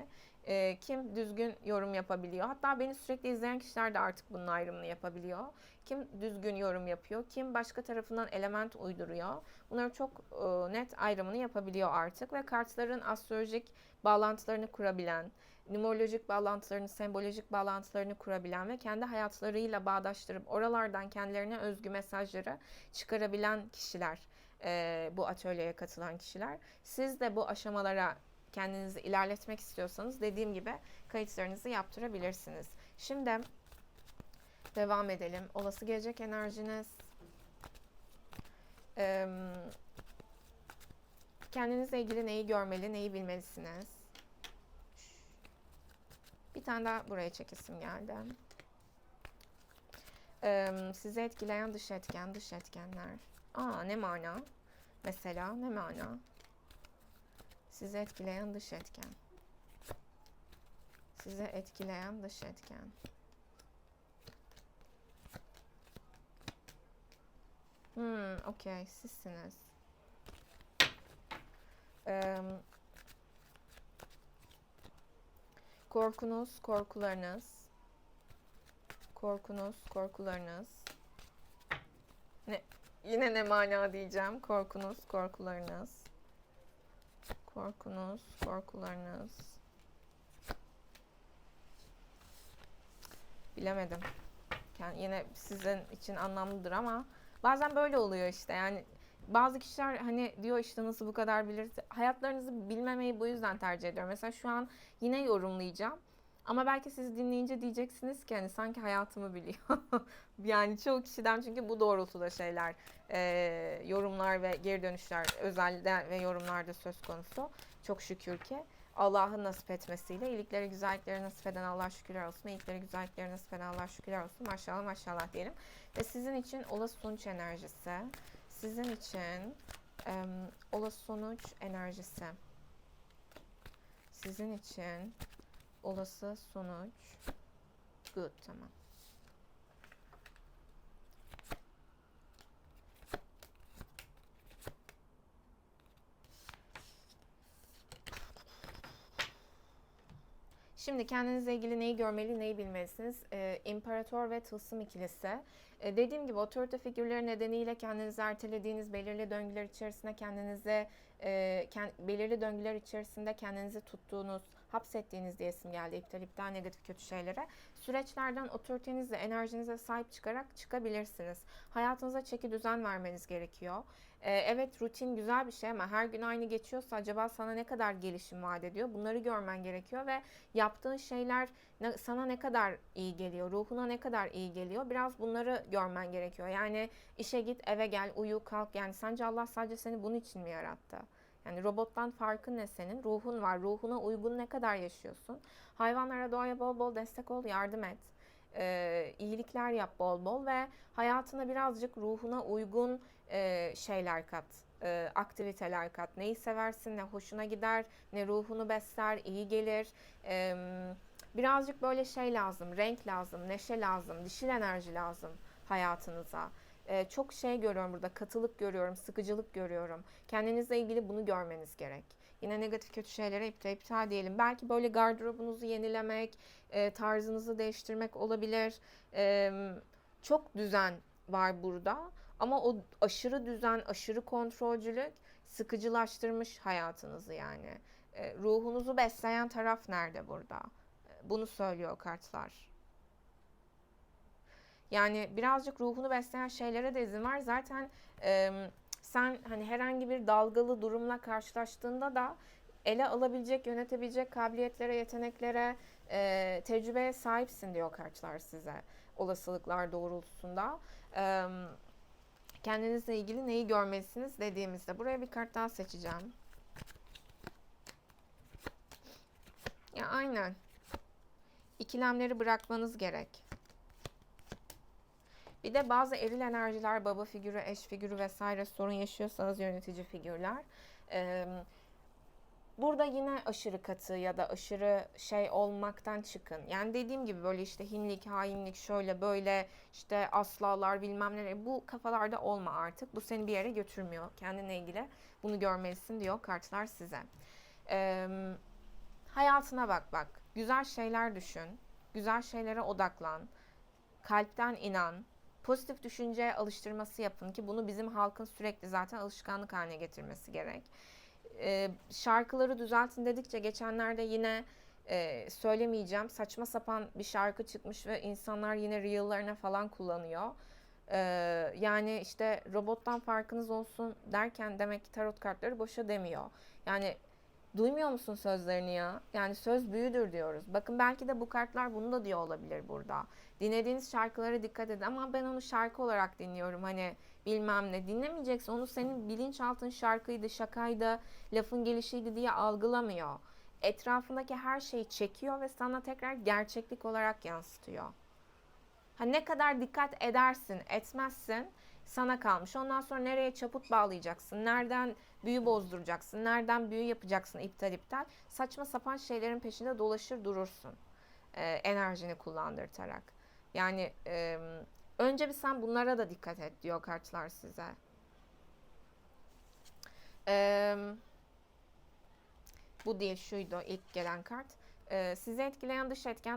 kim düzgün yorum yapabiliyor. Hatta beni sürekli izleyen kişiler de artık bunun ayrımını yapabiliyor. Kim düzgün yorum yapıyor, kim başka tarafından element uyduruyor. Bunları çok net ayrımını yapabiliyor artık ve kartların astrolojik bağlantılarını kurabilen, numerolojik bağlantılarını, sembolojik bağlantılarını kurabilen ve kendi hayatlarıyla bağdaştırıp oralardan kendilerine özgü mesajları çıkarabilen kişiler. Bu atölyeye katılan kişiler. Siz de bu aşamalara kendinizi ilerletmek istiyorsanız dediğim gibi kayıtlarınızı yaptırabilirsiniz. Şimdi devam edelim. Olası gelecek enerjiniz. Kendinizle ilgili neyi görmeli, neyi bilmelisiniz? Bir tane daha buraya çekesim geldi. Sizi etkileyen dış etkenler. Ne mana? Mesela ne mana? Sizi etkileyen dış etken. Sizi etkileyen dış etken. Okey, sizsiniz. Korkunuz, korkularınız. Korkunuz, korkularınız. Yine ne mana diyeceğim? Korkunuz, korkularınız. Korkunuz, korkularınız. Bilemedim. Yani yine sizin için anlamlıdır ama bazen böyle oluyor işte. Yani bazı kişiler hani diyor işte nasıl bu kadar bilir. Hayatlarınızı bilmemeyi bu yüzden tercih ediyorum. Mesela şu an yine yorumlayacağım. Ama belki siz dinleyince diyeceksiniz ki hani sanki hayatımı biliyor. Yani çoğu kişiden çünkü bu doğrultuda şeyler, yorumlar ve geri dönüşler özelde ve yorumlarda söz konusu. Çok şükür ki Allah'ın nasip etmesiyle iyilikleri güzellikleri nasip eden Allah şükürler olsun. İyilikleri güzellikleri nasip eden Allah şükürler olsun. Maşallah maşallah diyelim. Ve sizin için olası sonuç enerjisi. Sizin için olası sonuç enerjisi. Sizin için olası sonuç. Good, tamam. Şimdi kendinizle ilgili neyi görmeli, neyi bilmelisiniz? İmparator ve tılsım ikilisi. Dediğim gibi otorite figürleri nedeniyle kendinizi ertelediğiniz belirli döngüler içerisinde belirli döngüler içerisinde kendinizi tuttuğunuz, hapsettiğiniz diyesim geldi. İptal, negatif, kötü şeylere. Süreçlerden otoritenizle, enerjinize sahip çıkarak çıkabilirsiniz. Hayatınıza çeki düzen vermeniz gerekiyor. Evet, rutin güzel bir şey ama her gün aynı geçiyorsa acaba sana ne kadar gelişim vaat ediyor? Bunları görmen gerekiyor ve yaptığın şeyler sana ne kadar iyi geliyor, ruhuna ne kadar iyi geliyor? Biraz bunları görmen gerekiyor. Yani işe git, eve gel, uyu, kalk. Yani sence Allah sadece seni bunun için mi yarattı? Yani robottan farkın ne senin? Ruhun var. Ruhuna uygun ne kadar yaşıyorsun? Hayvanlara, doğaya bol bol destek ol, yardım et. İyilikler yap bol bol ve hayatına birazcık ruhuna uygun şeyler kat, aktiviteler kat. Neyi seversin, ne hoşuna gider, ne ruhunu besler, iyi gelir. Birazcık böyle şey lazım, renk lazım, neşe lazım, dişil enerji lazım hayatınıza. Çok şey görüyorum burada, katılık görüyorum, sıkıcılık görüyorum. Kendinizle ilgili bunu görmeniz gerek. Yine negatif kötü şeylere iptal diyelim. Belki böyle gardırobunuzu yenilemek, tarzınızı değiştirmek olabilir. Çok düzen var burada. Ama o aşırı düzen, aşırı kontrolcülük sıkıcılaştırmış hayatınızı yani. Ruhunuzu besleyen taraf nerede burada? Bunu söylüyor kartlar. Yani birazcık ruhunu besleyen şeylere de izin var. Zaten sen hani herhangi bir dalgalı durumla karşılaştığında da ele alabilecek, yönetebilecek kabiliyetlere, yeteneklere, tecrübeye sahipsin diyor kartlar size. Olasılıklar doğrultusunda. Kendinizle ilgili neyi görmelisiniz dediğimizde. Buraya bir kart daha seçeceğim. Ya aynen. İkilemleri bırakmanız gerek. Bir de bazı eril enerjiler, baba figürü, eş figürü vesaire sorun yaşıyorsanız yönetici figürler. Burada yine aşırı katı ya da aşırı şey olmaktan çıkın. Yani dediğim gibi böyle işte hinlik, hainlik, şöyle böyle işte aslalar bilmem ne, bu kafalarda olma artık. Bu seni bir yere götürmüyor. Kendine ilgili bunu görmelisin diyor kartlar size. Hayatına bak. Güzel şeyler düşün. Güzel şeylere odaklan. Kalpten inan. Pozitif düşünce alıştırması yapın ki bunu bizim halkın sürekli zaten alışkanlık haline getirmesi gerek. Şarkıları düzeltin dedikçe geçenlerde yine söylemeyeceğim, saçma sapan bir şarkı çıkmış ve insanlar yine reel'larına falan kullanıyor. Yani işte robottan farkınız olsun derken demek ki tarot kartları boşa demiyor. Yani duymuyor musun sözlerini ya? Yani söz büyüdür diyoruz. Bakın belki de bu kartlar bunu da diyor olabilir burada. Dinlediğiniz şarkılara dikkat edin ama ben onu şarkı olarak dinliyorum hani bilmem ne. Dinlemeyeceksin, onu senin bilinçaltın şarkıydı, şakaydı, lafın gelişiydi diye algılamıyor. Etrafındaki her şeyi çekiyor ve sana tekrar gerçeklik olarak yansıtıyor. Ha, ne kadar dikkat edersin, etmezsin sana kalmış. Ondan sonra nereye çaput bağlayacaksın, nereden büyü bozduracaksın, nereden büyü yapacaksın iptal. Saçma sapan şeylerin peşinde dolaşır durursun. Enerjini kullandırtarak. Yani önce bir sen bunlara da dikkat et diyor kartlar size. Bu değil, şuydu ilk gelen kart. Sizi etkileyen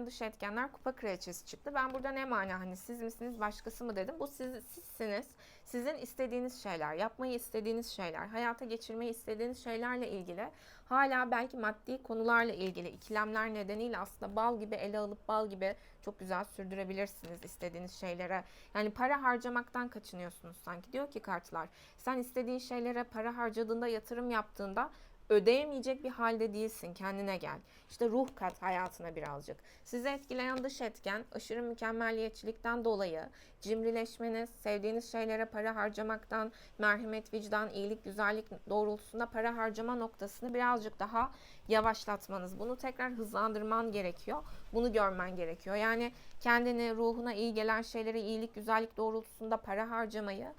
dış etkenler kupa kraliçesi çıktı. Ben burada ne mana, hani siz misiniz başkası mı dedim. Bu sizsiniz. Sizin istediğiniz şeyler, yapmayı istediğiniz şeyler, hayata geçirmeyi istediğiniz şeylerle ilgili, hala belki maddi konularla ilgili ikilemler nedeniyle aslında bal gibi ele alıp bal gibi çok güzel sürdürebilirsiniz istediğiniz şeylere. Yani para harcamaktan kaçınıyorsunuz sanki. Diyor ki kartlar, sen istediğin şeylere para harcadığında, yatırım yaptığında ödeyemeyecek bir halde değilsin. Kendine gel. İşte ruh kat hayatına birazcık. Sizi etkileyen dış etken aşırı mükemmeliyetçilikten dolayı cimrileşmeniz, sevdiğiniz şeylere para harcamaktan, merhamet, vicdan, iyilik, güzellik doğrultusunda para harcama noktasını birazcık daha yavaşlatmanız. Bunu tekrar hızlandırman gerekiyor. Bunu görmen gerekiyor. Yani kendini, ruhuna iyi gelen şeyleri, iyilik, güzellik doğrultusunda para harcamayı,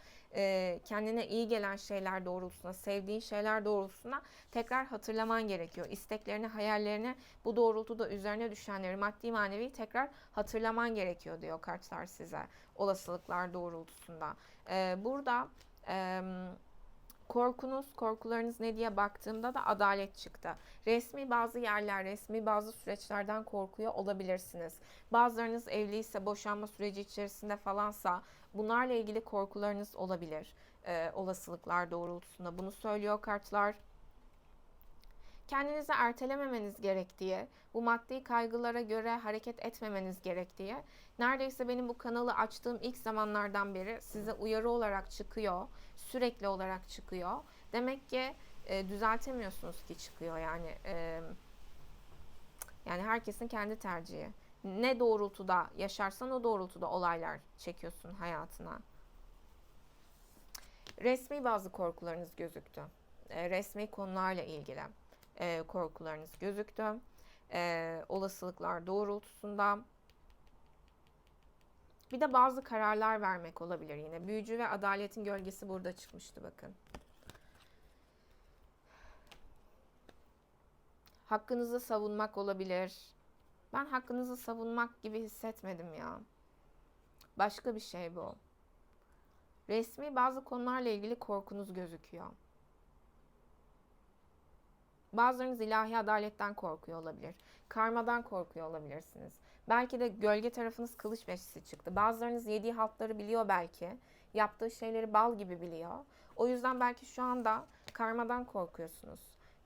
kendine iyi gelen şeyler doğrultusunda, sevdiğin şeyler doğrultusunda tekrar hatırlaman gerekiyor. İsteklerini, hayallerini, bu doğrultuda üzerine düşenleri, maddi manevi tekrar hatırlaman gerekiyor diyor kartlar size. Olasılıklar doğrultusunda. Burada Korkularınız ne diye baktığımda da adalet çıktı. Resmi bazı yerler, resmi bazı süreçlerden korkuyor olabilirsiniz. Bazılarınız evliyse, boşanma süreci içerisinde falansa bunlarla ilgili korkularınız olabilir. Olasılıklar doğrultusunda bunu söylüyor kartlar. Kendinizi ertelememeniz gerektiği, bu maddi kaygılara göre hareket etmemeniz gerektiği, neredeyse benim bu kanalı açtığım ilk zamanlardan beri size uyarı olarak çıkıyor, sürekli olarak çıkıyor. Demek ki düzeltemiyorsunuz ki çıkıyor yani. Yani herkesin kendi tercihi. Ne doğrultuda yaşarsan o doğrultuda olaylar çekiyorsun hayatına. Resmi bazı korkularınız gözüktü. Resmi konularla ilgili korkularınız gözüktü. Olasılıklar doğrultusunda. Bir de bazı kararlar vermek olabilir yine. Büyücü ve adaletin gölgesi burada çıkmıştı bakın. Hakkınızı savunmak olabilir. Ben hakkınızı savunmak gibi hissetmedim ya. Başka bir şey bu. Resmi bazı konularla ilgili korkunuz gözüküyor. Bazılarınız ilahi adaletten korkuyor olabilir. Karmadan korkuyor olabilirsiniz. Belki de gölge tarafınız kılıç beşlisi çıktı. Bazılarınız yediği haltları biliyor belki. Yaptığı şeyleri bal gibi biliyor. O yüzden belki şu anda karmadan korkuyorsunuz.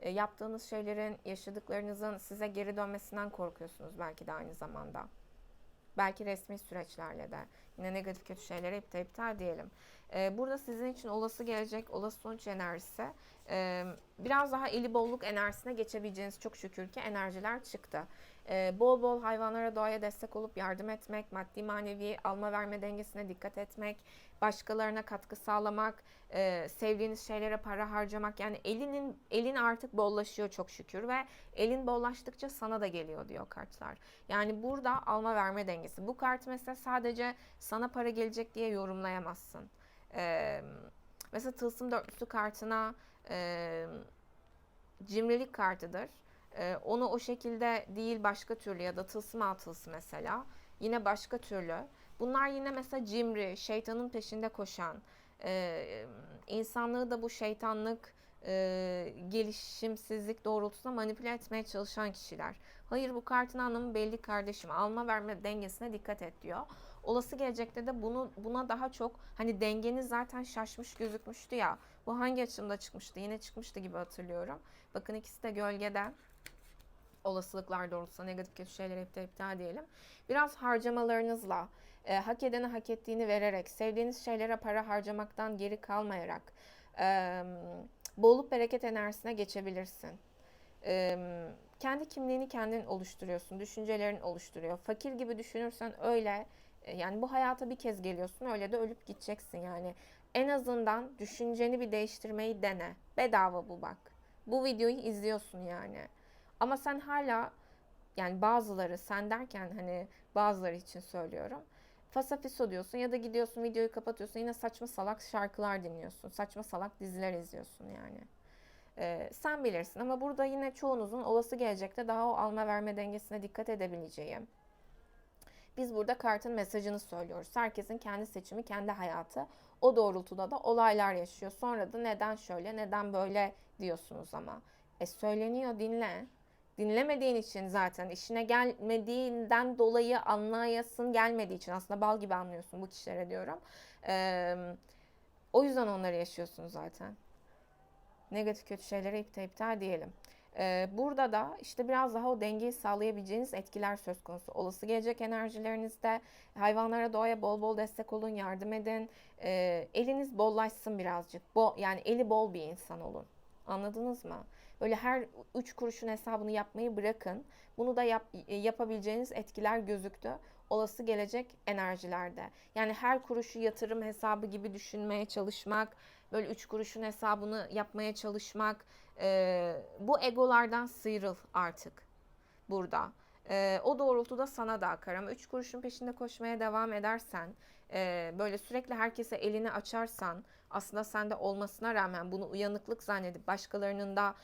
Yaptığınız şeylerin, yaşadıklarınızın size geri dönmesinden korkuyorsunuz belki de aynı zamanda. Belki resmi süreçlerle de. Yine negatif kötü şeyleri iptal diyelim. Burada sizin için olası gelecek, olası sonuç enerjisi biraz daha eli bolluk enerjisine geçebileceğiniz çok şükür ki enerjiler çıktı. Bol bol hayvanlara, doğaya destek olup yardım etmek, maddi manevi alma verme dengesine dikkat etmek, başkalarına katkı sağlamak, sevdiğiniz şeylere para harcamak. Yani elin artık bollaşıyor çok şükür ve elin bollaştıkça sana da geliyor diyor kartlar. Yani burada alma verme dengesi. Bu kart mesela sadece sana para gelecek diye yorumlayamazsın. Mesela tılsım dörtlüsü kartına cimrilik kartıdır. Onu o şekilde değil başka türlü ya da tılsım altılısı mesela yine başka türlü. Bunlar yine mesela cimri, şeytanın peşinde koşan, insanlığı da bu şeytanlık, gelişimsizlik doğrultusunda manipüle etmeye çalışan kişiler. Hayır, bu kartın anlamı belli kardeşim. Alma verme dengesine dikkat et diyor. Olası gelecekte de buna daha çok hani dengeniz zaten şaşmış gözükmüştü ya. Bu hangi açımda çıkmıştı? Yine çıkmıştı gibi hatırlıyorum. Bakın ikisi de gölgede. Olasılıklar doğrultusunda negatif kötü şeyleri iptal diyelim. Biraz harcamalarınızla, hak edene hak ettiğini vererek, sevdiğiniz şeylere para harcamaktan geri kalmayarak, bolluk bereket enerjisine geçebilirsin. Kendi kimliğini kendin oluşturuyorsun, düşüncelerin oluşturuyor. Fakir gibi düşünürsen öyle, yani bu hayata bir kez geliyorsun, öyle de ölüp gideceksin yani. En azından düşünceni bir değiştirmeyi dene. Bedava bu bak. Bu videoyu izliyorsun yani. Ama sen hala, yani bazıları, sen derken hani bazıları için söylüyorum. Fasafiso diyorsun ya da gidiyorsun videoyu kapatıyorsun, yine saçma salak şarkılar dinliyorsun. Saçma salak diziler izliyorsun yani. Sen bilirsin ama burada yine çoğunuzun olası gelecekte daha o alma verme dengesine dikkat edebileceği. Biz burada kartın mesajını söylüyoruz. Herkesin kendi seçimi, kendi hayatı. O doğrultuda da olaylar yaşıyor. Sonra da neden şöyle, neden böyle diyorsunuz ama. Söyleniyor, dinle. Dinlemediğin için zaten işine gelmediğinden dolayı anlayasın gelmediği için aslında bal gibi anlıyorsun bu kişilere diyorum. O yüzden onları yaşıyorsun zaten. Negatif kötü şeylere iptal diyelim. Burada da işte biraz daha o dengeyi sağlayabileceğiniz etkiler söz konusu. Olası gelecek enerjilerinizde hayvanlara, doğaya bol bol destek olun, yardım edin. Eliniz bollaşsın birazcık. Yani eli bol bir insan olun. Anladınız mı? Böyle her 3 kuruşun hesabını yapmayı bırakın. Bunu da yapabileceğiniz etkiler gözüktü. Olası gelecek enerjilerde. Yani her kuruşu yatırım hesabı gibi düşünmeye çalışmak, böyle 3 kuruşun hesabını yapmaya çalışmak, bu egolardan sıyrıl artık burada. O doğrultuda sana da akar ama 3 kuruşun peşinde koşmaya devam edersen, böyle sürekli herkese elini açarsan, aslında sende olmasına rağmen bunu uyanıklık zannedip başkalarının da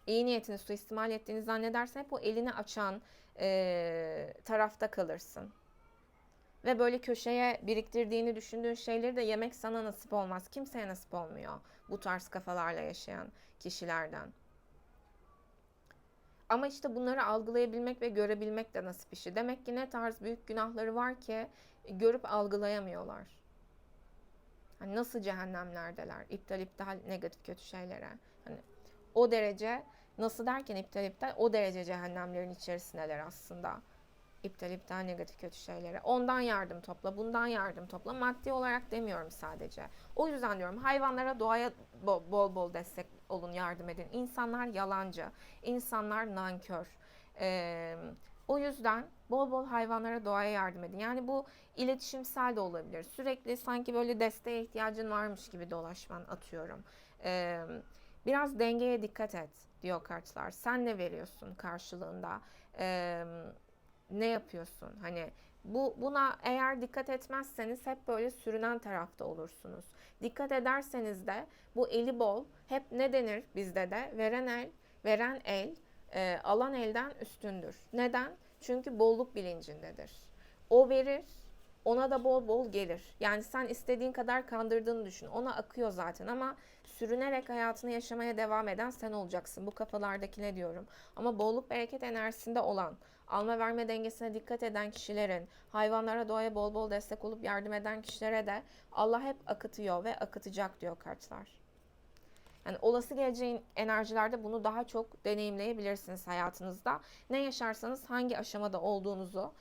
iyi niyetini suistimal ettiğini zannedersen hep o elini açan tarafta kalırsın. Ve böyle köşeye biriktirdiğini düşündüğün şeyleri de yemek sana nasip olmaz. Kimseye nasip olmuyor bu tarz kafalarla yaşayan kişilerden. Ama işte bunları algılayabilmek ve görebilmek de nasip işi. Demek ki ne tarz büyük günahları var ki görüp algılayamıyorlar. Hani nasıl cehennemlerdeler, iptal negatif kötü şeylere. Hani o derece, nasıl derken iptal o derece cehennemlerin içerisindeler aslında. İptal negatif kötü şeylere. Ondan yardım topla, bundan yardım topla. Maddi olarak demiyorum sadece. O yüzden diyorum hayvanlara, doğaya bol bol destek olun, yardım edin. İnsanlar yalancı, insanlar nankör. Ee, O yüzden bol bol hayvanlara, doğaya yardım edin. Yani bu iletişimsel de olabilir. Sürekli sanki böyle desteğe ihtiyacın varmış gibi dolaşman, atıyorum. Ee, Biraz dengeye dikkat et diyor kartlar. Sen ne veriyorsun karşılığında? Ne yapıyorsun? Hani buna eğer dikkat etmezseniz hep böyle sürünen tarafta olursunuz. Dikkat ederseniz de bu eli bol, hep ne denir bizde de, veren el alan elden üstündür. Neden? Çünkü bolluk bilincindedir. O verir, ona da bol bol gelir. Yani sen istediğin kadar kandırdığını düşün. Ona akıyor zaten ama sürünerek hayatını yaşamaya devam eden sen olacaksın. Bu kafalardakine diyorum. Ama bolluk bereket enerjisinde olan, alma verme dengesine dikkat eden kişilerin, hayvanlara, doğaya bol bol destek olup yardım eden kişilere de Allah hep akıtıyor ve akıtacak diyor kartlar. Yani olası geleceğin enerjilerde bunu daha çok deneyimleyebilirsiniz hayatınızda. Ne yaşarsanız hangi aşamada olduğunuzu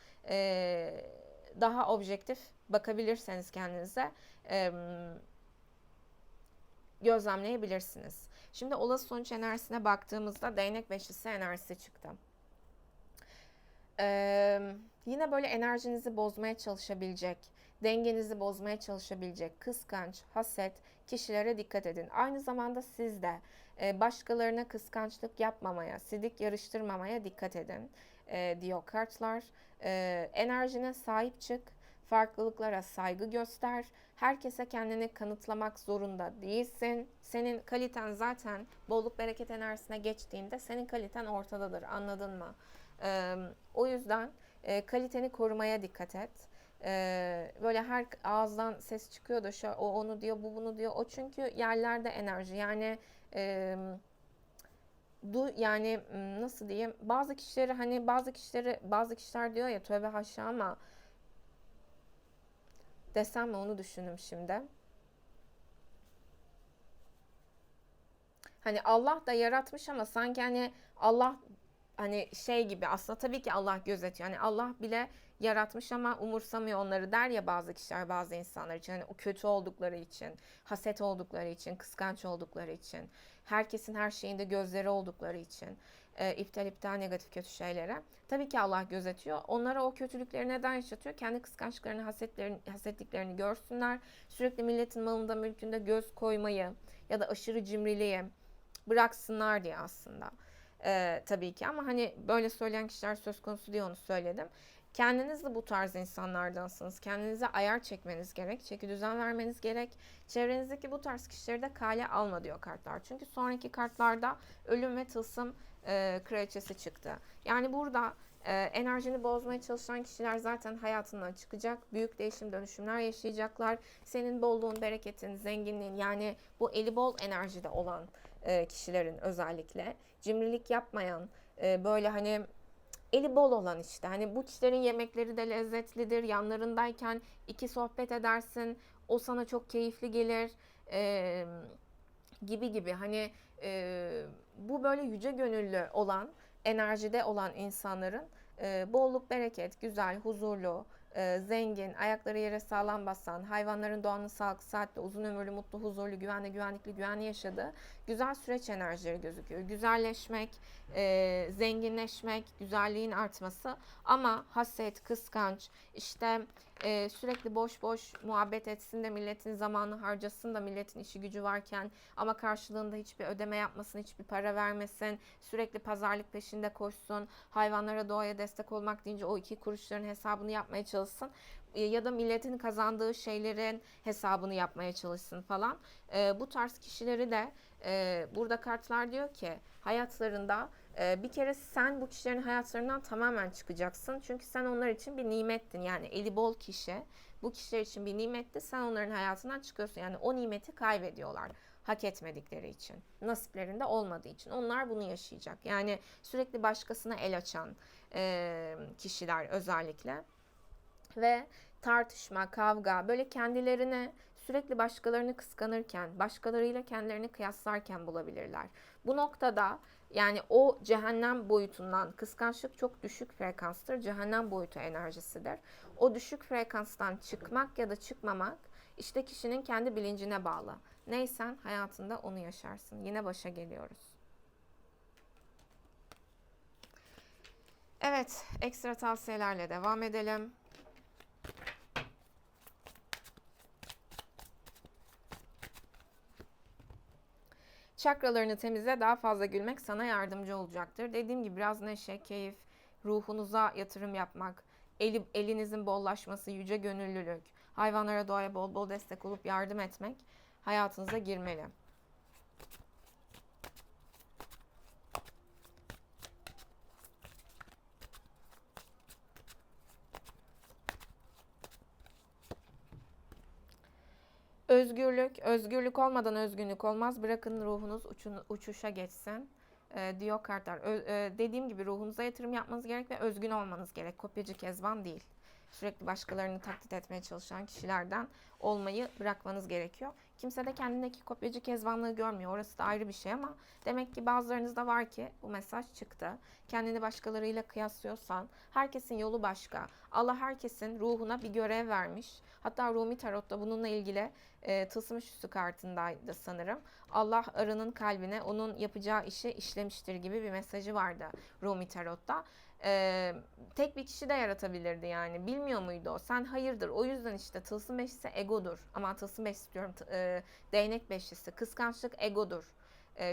daha objektif bakabilirseniz kendinize gözlemleyebilirsiniz. Şimdi olası sonuç enerjisine baktığımızda değnek beşlisi enerjisi çıktı. Yine böyle enerjinizi bozmaya çalışabilecek, dengenizi bozmaya çalışabilecek kıskanç, haset kişilere dikkat edin. Aynı zamanda siz de başkalarına kıskançlık yapmamaya, sidik yarıştırmamaya dikkat edin diyor kartlar. Enerjine sahip çık, farklılıklara saygı göster. Herkese kendini kanıtlamak zorunda değilsin. Senin kaliten zaten bolluk bereket enerjisine geçtiğinde senin kaliten ortadadır, anladın mı? O yüzden kaliteni korumaya dikkat et. Böyle her ağızdan ses çıkıyor da şu, o onu diyor, bu bunu diyor. O çünkü yerlerde enerji. Yani yani nasıl diyeyim? Bazı kişileri, hani bazı kişiler diyor ya, tövbe haşa, ama desem mi onu düşündüm şimdi. Hani Allah da yaratmış ama sanki hani Allah, hani şey gibi, aslında tabii ki Allah gözetiyor. Hani Allah bile yaratmış ama umursamıyor onları der ya bazı kişiler, bazı insanlar için. Hani o kötü oldukları için, haset oldukları için, kıskanç oldukları için, herkesin her şeyinde gözleri oldukları için, iptal negatif kötü şeylere. Tabii ki Allah gözetiyor. Onlara o kötülükleri neden yaşatıyor? Kendi kıskançlıklarını, hasetliklerini görsünler. Sürekli milletin malında, mülkünde göz koymayı ya da aşırı cimriliği bıraksınlar diye aslında. Tabii ki, ama hani böyle söyleyen kişiler söz konusu diye onu söyledim. Kendiniz de bu tarz insanlardansınız. Kendinize ayar çekmeniz gerek. Çeki düzen vermeniz gerek. Çevrenizdeki bu tarz kişileri de kale alma diyor kartlar. Çünkü sonraki kartlarda ölüm ve tılsım kraliçesi çıktı. Yani burada enerjini bozmaya çalışan kişiler zaten hayatından çıkacak. Büyük değişim, dönüşümler yaşayacaklar. Senin bolluğun, bereketin, zenginliğin, yani bu eli bol enerjide olan kişilerin, özellikle cimrilik yapmayan, böyle hani eli bol olan, işte hani bu kişilerin yemekleri de lezzetlidir. Yanlarındayken iki sohbet edersin, o sana çok keyifli gelir gibi gibi. Hani bu böyle yüce gönüllü olan, enerjide olan insanların bolluk, bereket, güzel, huzurlu, zengin, ayakları yere sağlam basan, hayvanların, doğanın sağlıklı, saatli, uzun ömürlü, mutlu, huzurlu, güvenli yaşadığı güzel süreç enerjileri gözüküyor. Güzelleşmek, zenginleşmek, güzelliğin artması, ama haset, kıskanç, işte sürekli boş boş muhabbet etsin de milletin zamanı harcasın da milletin işi gücü varken, ama karşılığında hiçbir ödeme yapmasın, hiçbir para vermesin, sürekli pazarlık peşinde koşsun, hayvanlara, doğaya destek olmak deyince o 2 kuruşların hesabını yapmaya çalışsın. ya da milletin kazandığı şeylerin hesabını yapmaya çalışsın falan. Bu tarz kişileri de burada kartlar diyor ki hayatlarında bir kere sen bu kişilerin hayatlarından tamamen çıkacaksın. Çünkü sen onlar için bir nimettin. Yani eli bol kişi bu kişiler için bir nimetti. Sen onların hayatından çıkıyorsun. Yani o nimeti kaybediyorlar. Hak etmedikleri için. Nasiplerinde olmadığı için. Onlar bunu yaşayacak. Yani sürekli başkasına el açan kişiler özellikle. Ve tartışma, kavga, böyle kendilerini sürekli başkalarını kıskanırken, başkalarıyla kendilerini kıyaslarken bulabilirler. Bu noktada yani o cehennem boyutundan, kıskançlık çok düşük frekanstır, cehennem boyutu enerjisidir. O düşük frekanstan çıkmak ya da çıkmamak işte kişinin kendi bilincine bağlı. Neysen hayatında onu yaşarsın. Yine başa geliyoruz. Evet, ekstra tavsiyelerle devam edelim. Çakralarını temizle, daha fazla gülmek sana yardımcı olacaktır. Dediğim gibi biraz neşe, keyif, ruhunuza yatırım yapmak, elinizin bollaşması, yüce gönüllülük, hayvanlara, doğaya bol bol destek olup yardım etmek hayatınıza girmeli. Özgürlük olmadan özgünlük olmaz. Bırakın ruhunuz uçuşa geçsin diyor kartlar. Dediğim gibi ruhunuza yatırım yapmanız gerek ve özgün olmanız gerek. Kopyacı kezban değil. Sürekli başkalarını taklit etmeye çalışan kişilerden olmayı bırakmanız gerekiyor. Kimse de kendindeki kopyacı kezbanlığı görmüyor. Orası da ayrı bir şey ama demek ki bazılarınızda var ki bu mesaj çıktı. Kendini başkalarıyla kıyaslıyorsan herkesin yolu başka. Allah herkesin ruhuna bir görev vermiş. Hatta Rumi Tarot'ta bununla ilgili tılsım üçlüsü kartındaydı sanırım. Allah arının kalbine onun yapacağı işi işlemiştir gibi bir mesajı vardı Rumi Tarot'ta. Tek bir kişi de yaratabilirdi yani. Bilmiyor muydu o? Sen hayırdır. O yüzden işte tılsım beşlisi egodur. Ama tılsım beşlisi diyorum. Değnek beşlisi. Kıskançlık egodur.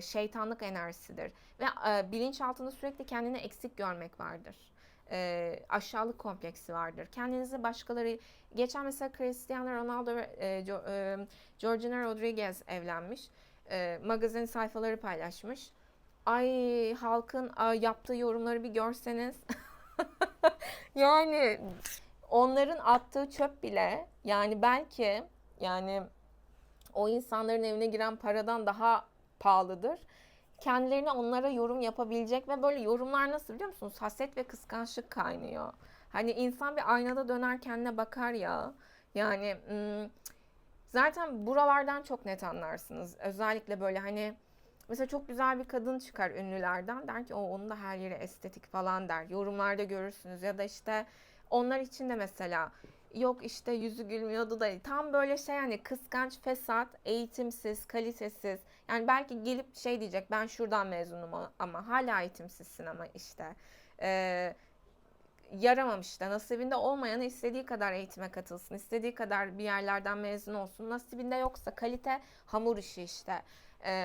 Şeytanlık enerjisidir. Ve bilinçaltında sürekli kendini eksik görmek vardır. Aşağılık kompleksi vardır. Kendinizi başkaları... Geçen mesela Cristiano Ronaldo ve Georgina Rodriguez evlenmiş. Magazin sayfaları paylaşmış. Ay halkın yaptığı yorumları bir görseniz. Yani onların attığı çöp bile yani belki yani o insanların evine giren paradan daha pahalıdır. Kendilerine onlara yorum yapabilecek ve böyle yorumlar nasıl biliyor musunuz? Haset ve kıskançlık kaynıyor. Hani insan bir aynada döner kendine bakar ya. Yani zaten buralardan çok net anlarsınız. Özellikle böyle hani mesela çok güzel bir kadın çıkar ünlülerden. Der ki o onun da her yeri estetik falan der. Yorumlarda görürsünüz ya da işte onlar için de mesela yok işte yüzü gülmüyordu da tam böyle şey hani kıskanç, fesat, eğitimsiz, kalitesiz. Yani belki gelip şey diyecek ben şuradan mezunum ama hala eğitimsizsin ama işte. Yaramamış da nasibinde olmayanı istediği kadar eğitime katılsın, istediği kadar bir yerlerden mezun olsun. Nasibinde yoksa kalite hamur işi işte.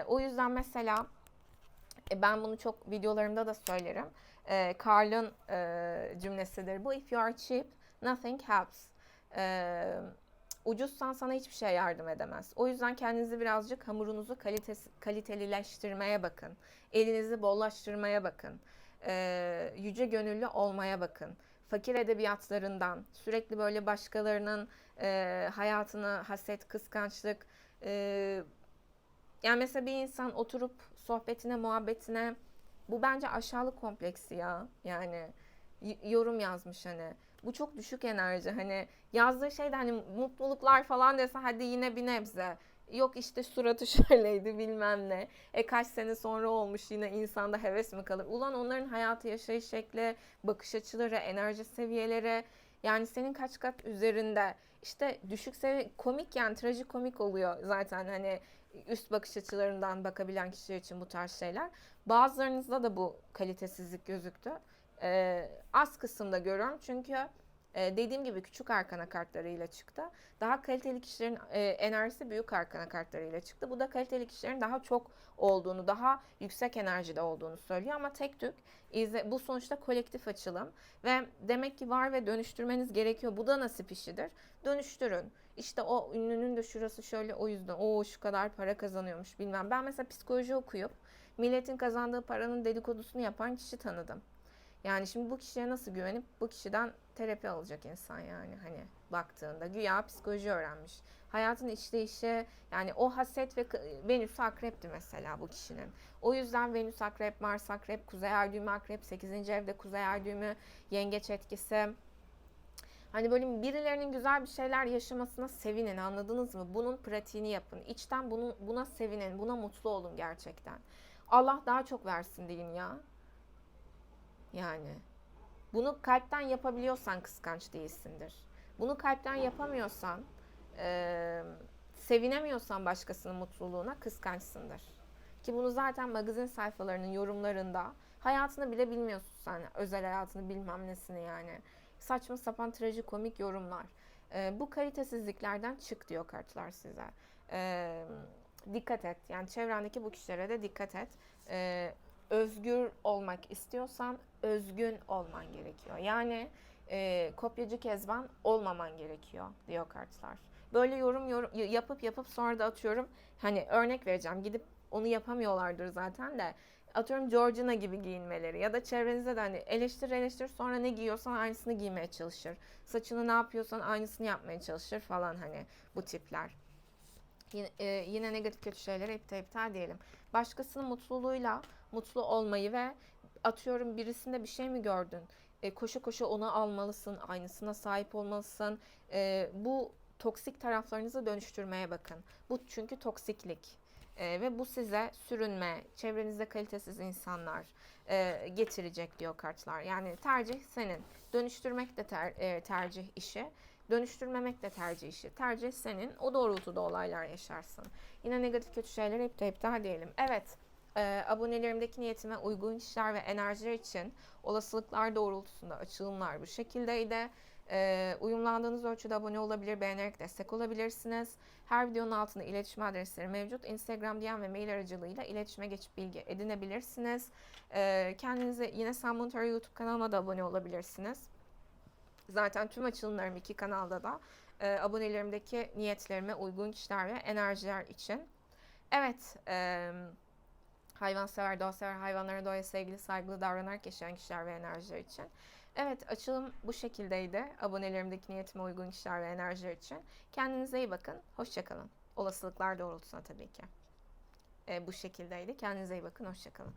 O yüzden mesela ben bunu çok videolarımda da söylerim. Carl'ın cümlesidir bu. If you are cheap, nothing helps. Ucuzsan sana hiçbir şey yardım edemez. O yüzden kendinizi birazcık hamurunuzu kalitelileştirmeye bakın. Elinizi bollaştırmaya bakın. Yüce gönüllü olmaya bakın. Fakir edebiyatlarından, sürekli böyle başkalarının hayatını haset, kıskançlık, yani mesela bir insan oturup sohbetine, muhabbetine bu bence aşağılık kompleksi ya. Yani yorum yazmış hani. Bu çok düşük enerji. Hani yazdığı şey de hani mutluluklar falan dese hadi yine bir nebze. Yok işte suratı şöyleydi bilmem ne. Kaç sene sonra olmuş yine insanda heves mi kalır? Ulan onların hayatı, yaşayış şekli, bakış açıları, enerji seviyeleri yani senin kaç kat üzerinde. İşte düşük seviye komik yani trajikomik oluyor zaten hani üst bakış açılarından bakabilen kişiler için bu tarz şeyler. Bazılarınızda da bu kalitesizlik gözüktü. Az kısımda görüyorum çünkü Dediğim gibi küçük arkana kartlarıyla çıktı. Daha kaliteli kişilerin enerjisi büyük arkana kartlarıyla çıktı. Bu da kaliteli kişilerin daha çok olduğunu, daha yüksek enerjide olduğunu söylüyor. Ama tek tük bu sonuçta kolektif açılım. Ve demek ki var ve dönüştürmeniz gerekiyor. Bu da nasip işidir. Dönüştürün. İşte o ünlünün de şurası şöyle, o yüzden o şu kadar para kazanıyormuş bilmem. Ben mesela psikoloji okuyup milletin kazandığı paranın dedikodusunu yapan kişi tanıdım. Yani şimdi bu kişiye nasıl güvenip bu kişiden terapi alacak insan, yani hani baktığında güya psikoloji öğrenmiş. Hayatın işleyişi, yani o haset ve Venüs akrepti mesela bu kişinin. O yüzden Venüs akrep, Mars akrep, Kuzey ay düğümü akrep, 8. evde Kuzey ay düğümü, yengeç etkisi. Hani böyle birilerinin güzel bir şeyler yaşamasına sevinin, anladınız mı? Bunun pratiğini yapın. İçten buna sevinin, buna mutlu olun gerçekten. Allah daha çok versin deyin ya. Yani bunu kalpten yapabiliyorsan kıskanç değilsindir. Bunu kalpten yapamıyorsan, e, sevinemiyorsan başkasının mutluluğuna kıskançsındır. Ki bunu zaten magazin sayfalarının yorumlarında, hayatını bile bilmiyorsun sen, özel hayatını bilmem nesini yani. Saçma sapan trajikomik yorumlar. Bu kalitesizliklerden çık diyor kartlar size. Dikkat et. Yani çevrendeki bu kişilere de dikkat et. Özgür olmak istiyorsan özgün olman gerekiyor. Yani kopyacı kezban olmaman gerekiyor diyor kartlar. Böyle yorum yapıp sonra da atıyorum, hani örnek vereceğim, gidip onu yapamıyorlardır zaten de, atıyorum Georgina gibi giyinmeleri ya da çevrenizde de hani eleştir sonra ne giyiyorsan aynısını giymeye çalışır. Saçını ne yapıyorsan aynısını yapmaya çalışır falan, hani bu tipler. Yine negatif kötü şeyleri iptal diyelim. Başkasının mutluluğuyla mutlu olmayı ve atıyorum birisinde bir şey mi gördün? Koşu koşu onu almalısın, aynısına sahip olmalısın. Bu toksik taraflarınızı dönüştürmeye bakın. Bu çünkü toksiklik. Ve bu size sürünme, çevrenizde kalitesiz insanlar getirecek diyor kartlar. Yani tercih senin. Dönüştürmek de tercih işi. Dönüştürmemek de tercih işi. Tercih senin. O doğrultuda olaylar yaşarsın. Yine negatif kötü şeyleri iptal diyelim. Evet. Abonelerimdeki niyetime uygun kişiler ve enerjiler için olasılıklar doğrultusunda açılımlar bu şekildeydi. Uyumlandığınız ölçüde abone olabilir, beğenerek destek olabilirsiniz. Her videonun altında iletişim adresleri mevcut. Instagram, DM ve mail aracılığıyla iletişime geçip bilgi edinebilirsiniz. Kendinize yine Samantara YouTube kanalıma da abone olabilirsiniz. Zaten tüm açılımlarım iki kanalda da abonelerimdeki niyetlerime uygun kişiler ve enerjiler için. Evet, hayvansever, doğasever, hayvanlara, doğaya sevgili, saygılı davranarak yaşayan kişiler ve enerjiler için. Evet, açılım bu şekildeydi. Abonelerimdeki niyetime uygun kişiler ve enerjiler için. Kendinize iyi bakın. Hoşçakalın. Olasılıklar doğrultusunda tabii ki. Bu şekildeydi. Kendinize iyi bakın. Hoşçakalın.